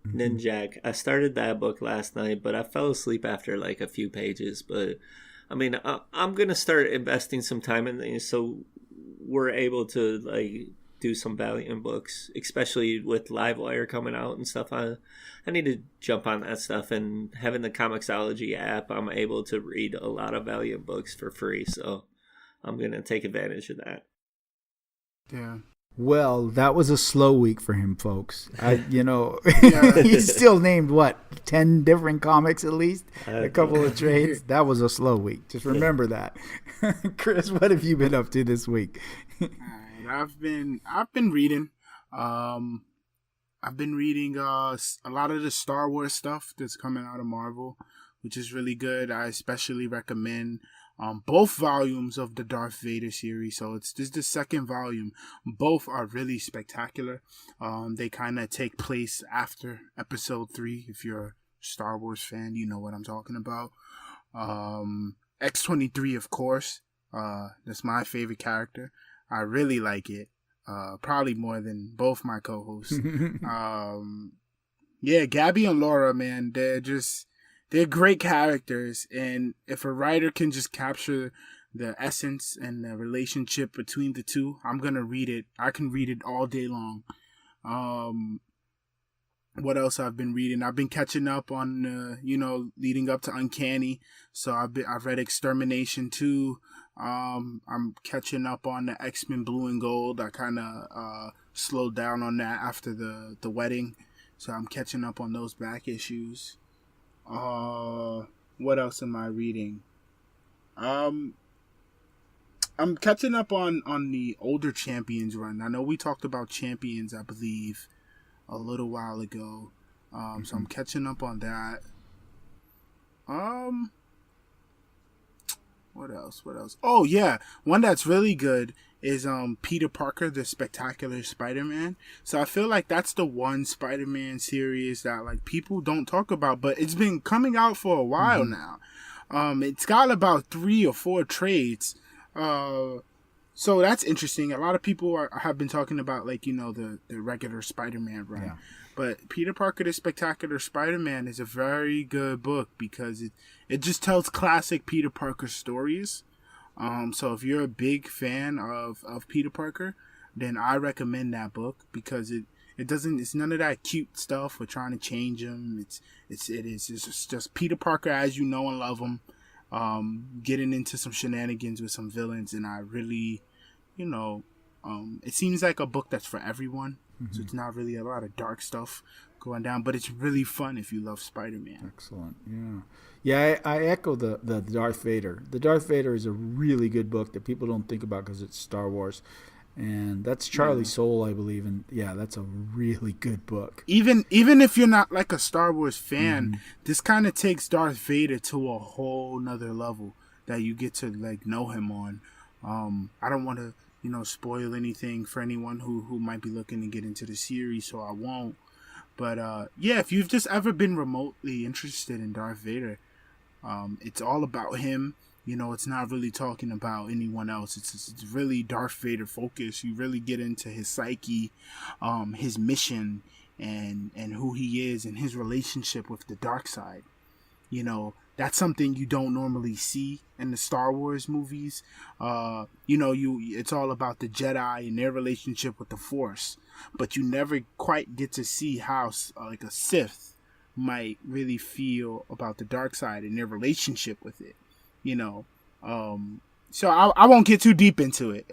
Ninjak. I started that book last night, but I fell asleep after like a few pages. But I mean, I'm gonna start investing some time in these, so we're able to like do some Valiant books, especially with Livewire coming out and stuff. I need to jump on that stuff, and having the Comixology app, I'm able to read a lot of Valiant books for free. So I'm gonna take advantage of that. Yeah. Well, that was a slow week for him, folks. He's still named 10 different comics at least, a couple of trades. That was a slow week. Just remember that. Chris, what have you been up to this week? I've been reading. I've been reading a lot of the Star Wars stuff that's coming out of Marvel, which is really good. I especially recommend both volumes of the Darth Vader series. So this is the second volume. Both are really spectacular. They kind of take place after episode 3. If you're a Star Wars fan, you know what I'm talking about. X-23, of course. That's my favorite character. I really like it. Probably more than both my co-hosts. Yeah, Gabby and Laura, man, they're great characters. And if a writer can just capture the essence and the relationship between the two, I'm going to read it. I can read it all day long. What else I've been reading? I've been catching up on, leading up to Uncanny. So I've read Extermination 2. I'm catching up on the X-Men Blue and Gold. I kind of slowed down on that after the wedding. So I'm catching up on those back issues. What else am I reading? I'm catching up on the older Champions run. I know we talked about Champions, I believe, a little while ago. So I'm catching up on that. What else? Oh yeah, one that's really good is Peter Parker, the Spectacular Spider-Man. So I feel like that's the one Spider-Man series that like people don't talk about, but it's been coming out for a while now. It's got about 3 or 4 trades. So that's interesting. A lot of people have been talking about like, the regular Spider-Man run. Yeah. But Peter Parker, the Spectacular Spider-Man is a very good book because it just tells classic Peter Parker stories. So if you're a big fan of Peter Parker, then I recommend that book because it's none of that cute stuff with trying to change him. It's just Peter Parker as you know and love him, getting into some shenanigans with some villains, and I really, it seems like a book that's for everyone. So it's not really a lot of dark stuff going down, but it's really fun if you love Spider-Man. Excellent. Yeah, I echo the Darth Vader. The Darth Vader is a really good book that people don't think about because it's Star Wars. And that's Charlie Soule, I believe. And yeah, that's a really good book. Even if you're not like a Star Wars fan, this kind of takes Darth Vader to a whole nother level that you get to like know him on. I don't want to, spoil anything for anyone who might be looking to get into the series, so I won't. But yeah, if you've just ever been remotely interested in Darth Vader, it's all about him. It's not really talking about anyone else. It's really Darth Vader focused. You really get into his psyche, his mission, and who he is, and his relationship with the dark side. That's something you don't normally see in the Star Wars movies. It's all about the Jedi and their relationship with the Force, but you never quite get to see how like a Sith might really feel about the dark side and their relationship with it. So I won't get too deep into it,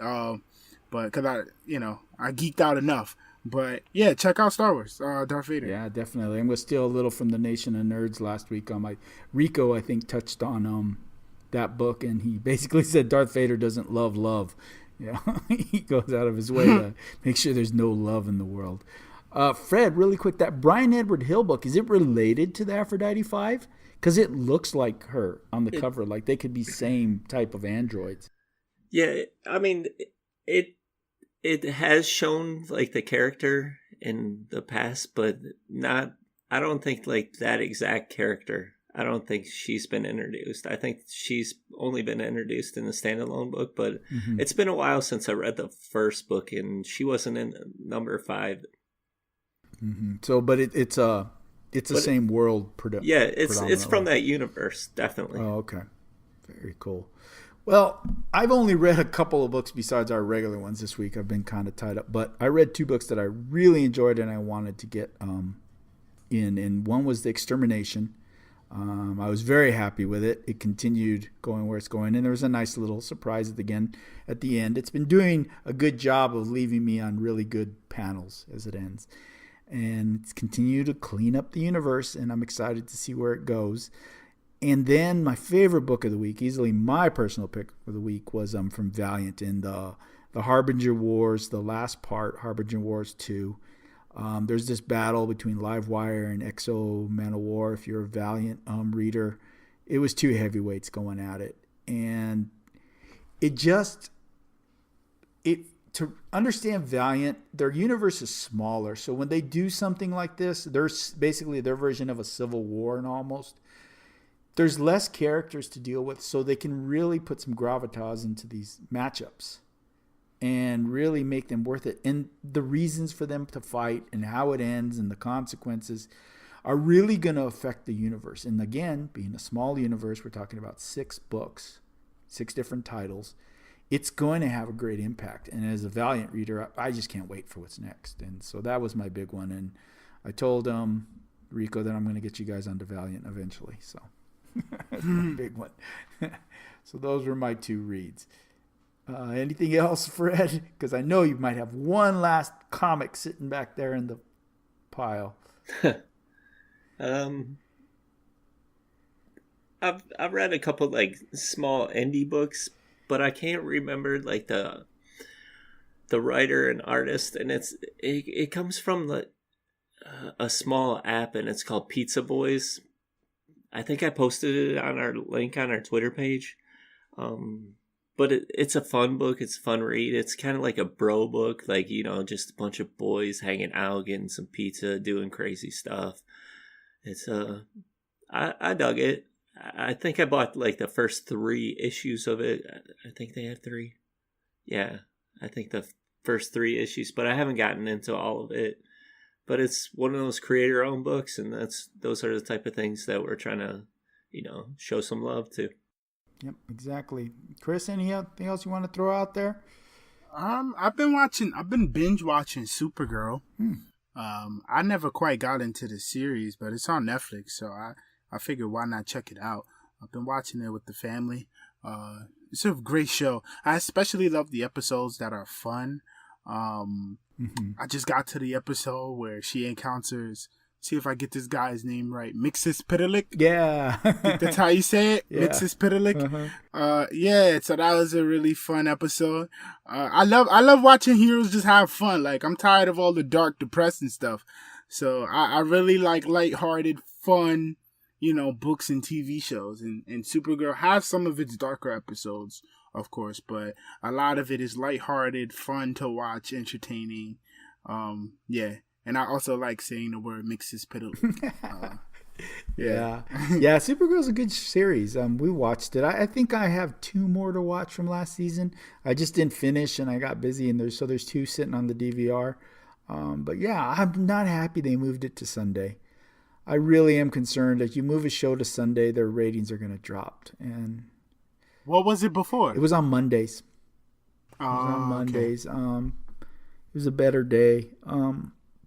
but because I geeked out enough. But yeah, check out Star Wars, Darth Vader. Yeah, definitely. I'm going to steal a little from the Nation of Nerds last week. Rico, I think, touched on that book, and he basically said Darth Vader doesn't love. Yeah, he goes out of his way to make sure there's no love in the world. Fred, really quick, that Brian Edward Hill book, is it related to the Aphrodite 5? Because it looks like her on the cover, like they could be same type of androids. Yeah, I mean, it has shown like the character in the past, but not. I don't think like that exact character. I don't think she's been introduced. I think she's only been introduced in the standalone book, but it's been a while since I read the first book, and she wasn't in number 5. So, but it's the same world. Yeah, it's from that universe, definitely. Oh, okay, very cool. Well, I've only read a couple of books besides our regular ones this week. I've been kind of tied up, but I read 2 books that I really enjoyed and I wanted to get in. And one was The Extermination. I was very happy with it. It continued going where it's going, and there was a nice little surprise at the end. It's been doing a good job of leaving me on really good panels as it ends. And it's continued to clean up the universe, and I'm excited to see where it goes. And then my favorite book of the week, easily my personal pick of the week, was from Valiant in the Harbinger Wars, the last part, Harbinger Wars 2. There's this battle between Livewire and Exo Man of War. If you're a Valiant reader, it was 2 heavyweights going at it. And to understand Valiant, their universe is smaller. So when they do something like this, they're basically their version of a civil war and almost there's less characters to deal with, so they can really put some gravitas into these matchups and really make them worth it. And the reasons for them to fight and how it ends and the consequences are really going to affect the universe. And again, being a small universe, we're talking about 6 books, 6 different titles. It's going to have a great impact. And as a Valiant reader, I just can't wait for what's next. And so that was my big one. And I told Rico that I'm going to get you guys onto Valiant eventually. So that's my big one. So those were my 2 reads. Anything else, Fred? Because I know you might have one last comic sitting back there in the pile. I've read a couple like small indie books, but I can't remember like the writer and artist, and it comes from a small app, and it's called Pizza Boys. I think I posted it on our link on our Twitter page. But it's a fun book. It's a fun read. It's kind of like a bro book, like, you know, just a bunch of boys hanging out, getting some pizza, doing crazy stuff. It's I dug it. I think I bought like the first 3 issues of it. I think they had 3. Yeah, I think the first 3 issues, but I haven't gotten into all of it. But it's one of those creator-owned books, and those are the type of things that we're trying to, you know, show some love to. Yep, exactly. Chris, anything else you want to throw out there? I've been binge watching Supergirl. I never quite got into the series, but it's on Netflix, so I figured why not check it out. I've been watching it with the family. It's a great show. I especially love the episodes that are fun. I just got to the episode where she encounters, see if I get this guy's name right, Mixus Pitalik. Yeah. That's how you say it? Yeah. Mixus Pitalik. Yeah, so that was a really fun episode. I love watching heroes just have fun. Like, I'm tired of all the dark, depressing stuff. So I really like lighthearted, fun, you know, books and TV shows. And Supergirl has some of its darker episodes, of course, but a lot of it is lighthearted, fun to watch, entertaining. Yeah. And I also like saying the word Mixus Pitalik. Yeah. Yeah, Supergirl's a good series. We watched it. I think I have 2 more to watch from last season. I just didn't finish and I got busy, and there's 2 sitting on the DVR. But yeah, I'm not happy they moved it to Sunday. I really am concerned that you move a show to Sunday, their ratings are going to drop. And what was it before? It was on Mondays. It was on Mondays. Okay. It was a better day.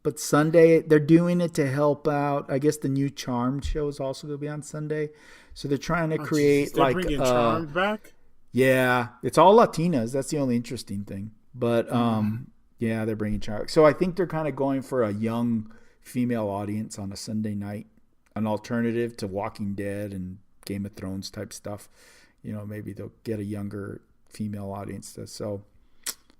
But Sunday, they're doing it to help out. I guess the new Charmed show is also going to be on Sunday. So they're trying to create they're bringing Charmed back? Yeah. It's all Latinas. That's the only interesting thing. But yeah, they're bringing Charmed. So I think they're kind of going for a young female audience on a Sunday night, an alternative to Walking Dead and Game of Thrones type stuff. You know, maybe they'll get a younger female audience. So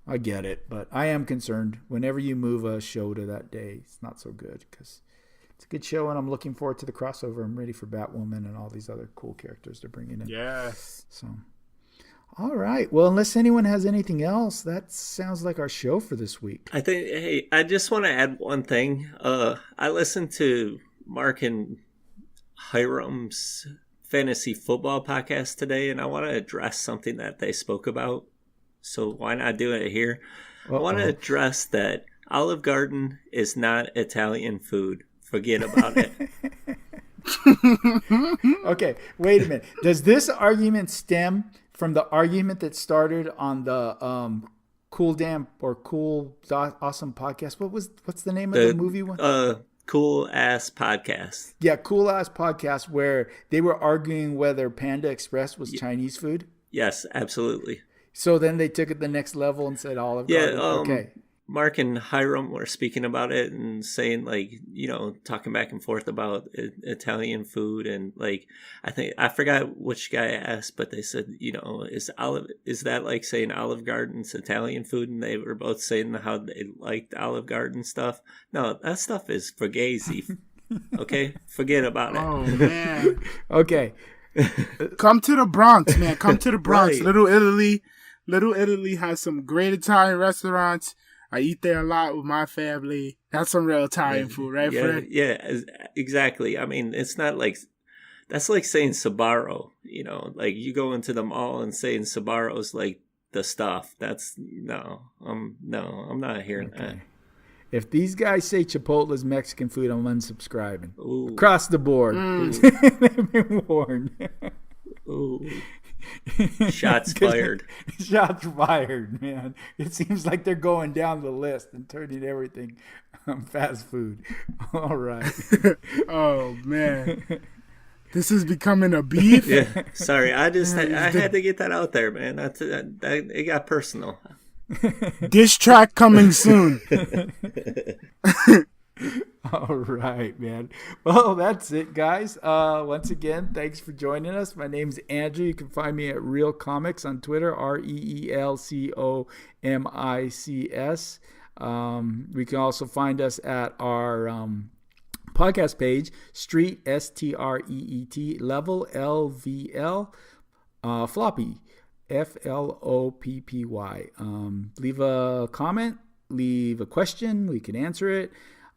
I get it, but I am concerned. Whenever you move a show to that day, it's not so good because it's a good show, and I'm looking forward to the crossover. I'm ready for Batwoman and all these other cool characters they're bringing in. Yes. So, all right. Well, unless anyone has anything else, that sounds like our show for this week. Hey, I just want to add one thing. I listened to Mark and Hiram's fantasy football podcast today, and I want to address something that they spoke about. So why not do it here? I want to address that Olive Garden is not Italian food. Forget about it. Okay, wait a minute. Does this argument stem from the argument that started on the Cool Damn or Cool Awesome podcast? What's the name of the movie one? Cool Ass Podcast. Yeah, Cool Ass Podcast, where they were arguing whether Panda Express was Chinese food. Yes, absolutely. So then they took it the next level and said Olive Garden. Okay. Mark and Hiram were speaking about it and saying, like, you know, talking back and forth about Italian food, and like I forgot which guy asked, but they said, you know, is that like saying Olive Garden's Italian food? And they were both saying how they liked Olive Garden stuff. No, that stuff is fugazi. Okay, forget about it. Oh man. Okay. Come to the Bronx, man. Come to the Bronx. Right. Little Italy has some great Italian restaurants. I eat there a lot with my family. That's some real Italian food, right, Fred? Yeah, exactly. I mean, it's not like That's like saying Sbarro, you know, like you go into the mall and saying Sbarro's like the stuff. That's no, I'm not hearing that. If these guys say Chipotle's Mexican food, I'm unsubscribing. Ooh. Across the board. They've been warned. Ooh. Shots fired. Shots fired, man. It seems like they're going down the list and turning everything fast food. All right. Oh, man. This is becoming a beef? Yeah. Sorry, I had to get that out there, man. It got personal. Diss track coming soon. All right, man. Well, that's it, guys. Once again, thanks for joining us. My name's Andrew. You can find me at Real Comics on Twitter, REELCOMICS. We can also find us at our podcast page, Street, STREET, Level, LVL, Floppy, FLOPPY. Leave a comment, leave a question. We can answer it.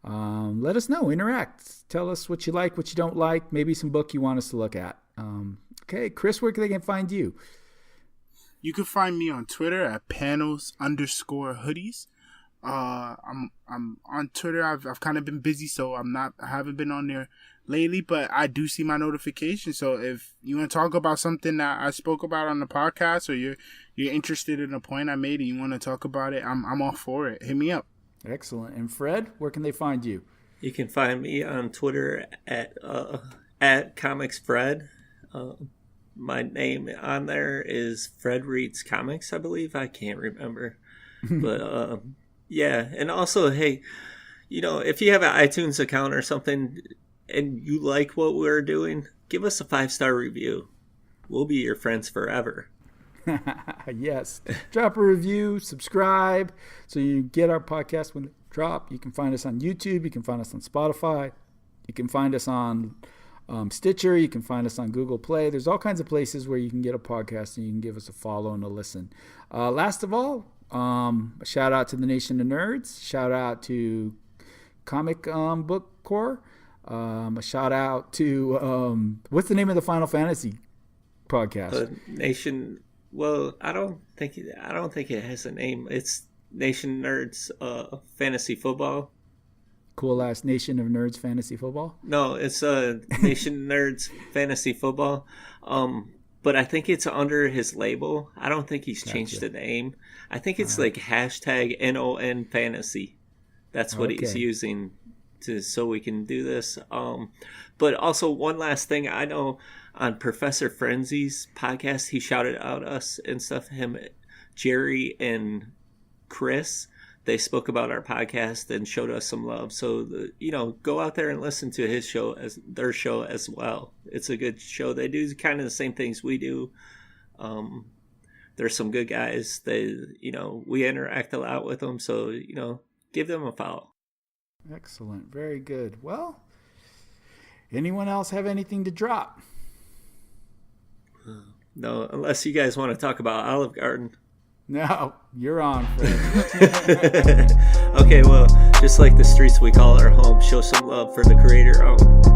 Let us know. Interact. Tell us what you like, what you don't like. Maybe some book you want us to look at. Okay, Chris, where can they find you? You can find me on Twitter at panels_hoodies. I'm on Twitter. I've kind of been busy, so I haven't been on there lately, but I do see my notifications. So if you want to talk about something that I spoke about on the podcast, or you're interested in a point I made and you want to talk about it, I'm all for it. Hit me up. Excellent. And Fred, where can they find you? You can find me on Twitter at ComicsFred. My name on there is Fred Reads Comics, I believe. I can't remember. But yeah, and also, hey, you know, if you have an iTunes account or something and you like what we're doing, give us a 5-star review. We'll be your friends forever. Yes. Drop a review, subscribe, so you get our podcast when it drop. You can find us on YouTube. You can find us on Spotify. You can find us on Stitcher. You can find us on Google Play. There's all kinds of places where you can get a podcast and you can give us a follow and a listen. Last of all, a shout out to the Nation of Nerds. Shout out to Comic Book Corps. A shout out to what's the name of the Final Fantasy podcast? Nation. Well, I don't think it has a name. It's Nation Nerds Fantasy Football. Cool ass Nation of Nerds Fantasy Football. No, it's Nation Nerds Fantasy Football. But I think it's under his label. I don't think he's changed the name. I think it's like hashtag NON Fantasy. That's what he's using so we can do this. But also one last thing, I know on Professor Frenzy's podcast, he shouted out us and stuff. Him, Jerry, and Chris, they spoke about our podcast and showed us some love. So, go out there and listen to his show, as their show as well. It's a good show. They do kind of the same things we do. There's some good guys. We interact a lot with them. So, give them a follow. Excellent. Very good. Well, anyone else have anything to drop? No, unless you guys want to talk about Olive Garden. No, you're on, Fred. Okay, well, just like the streets we call our home, show some love for the creator own.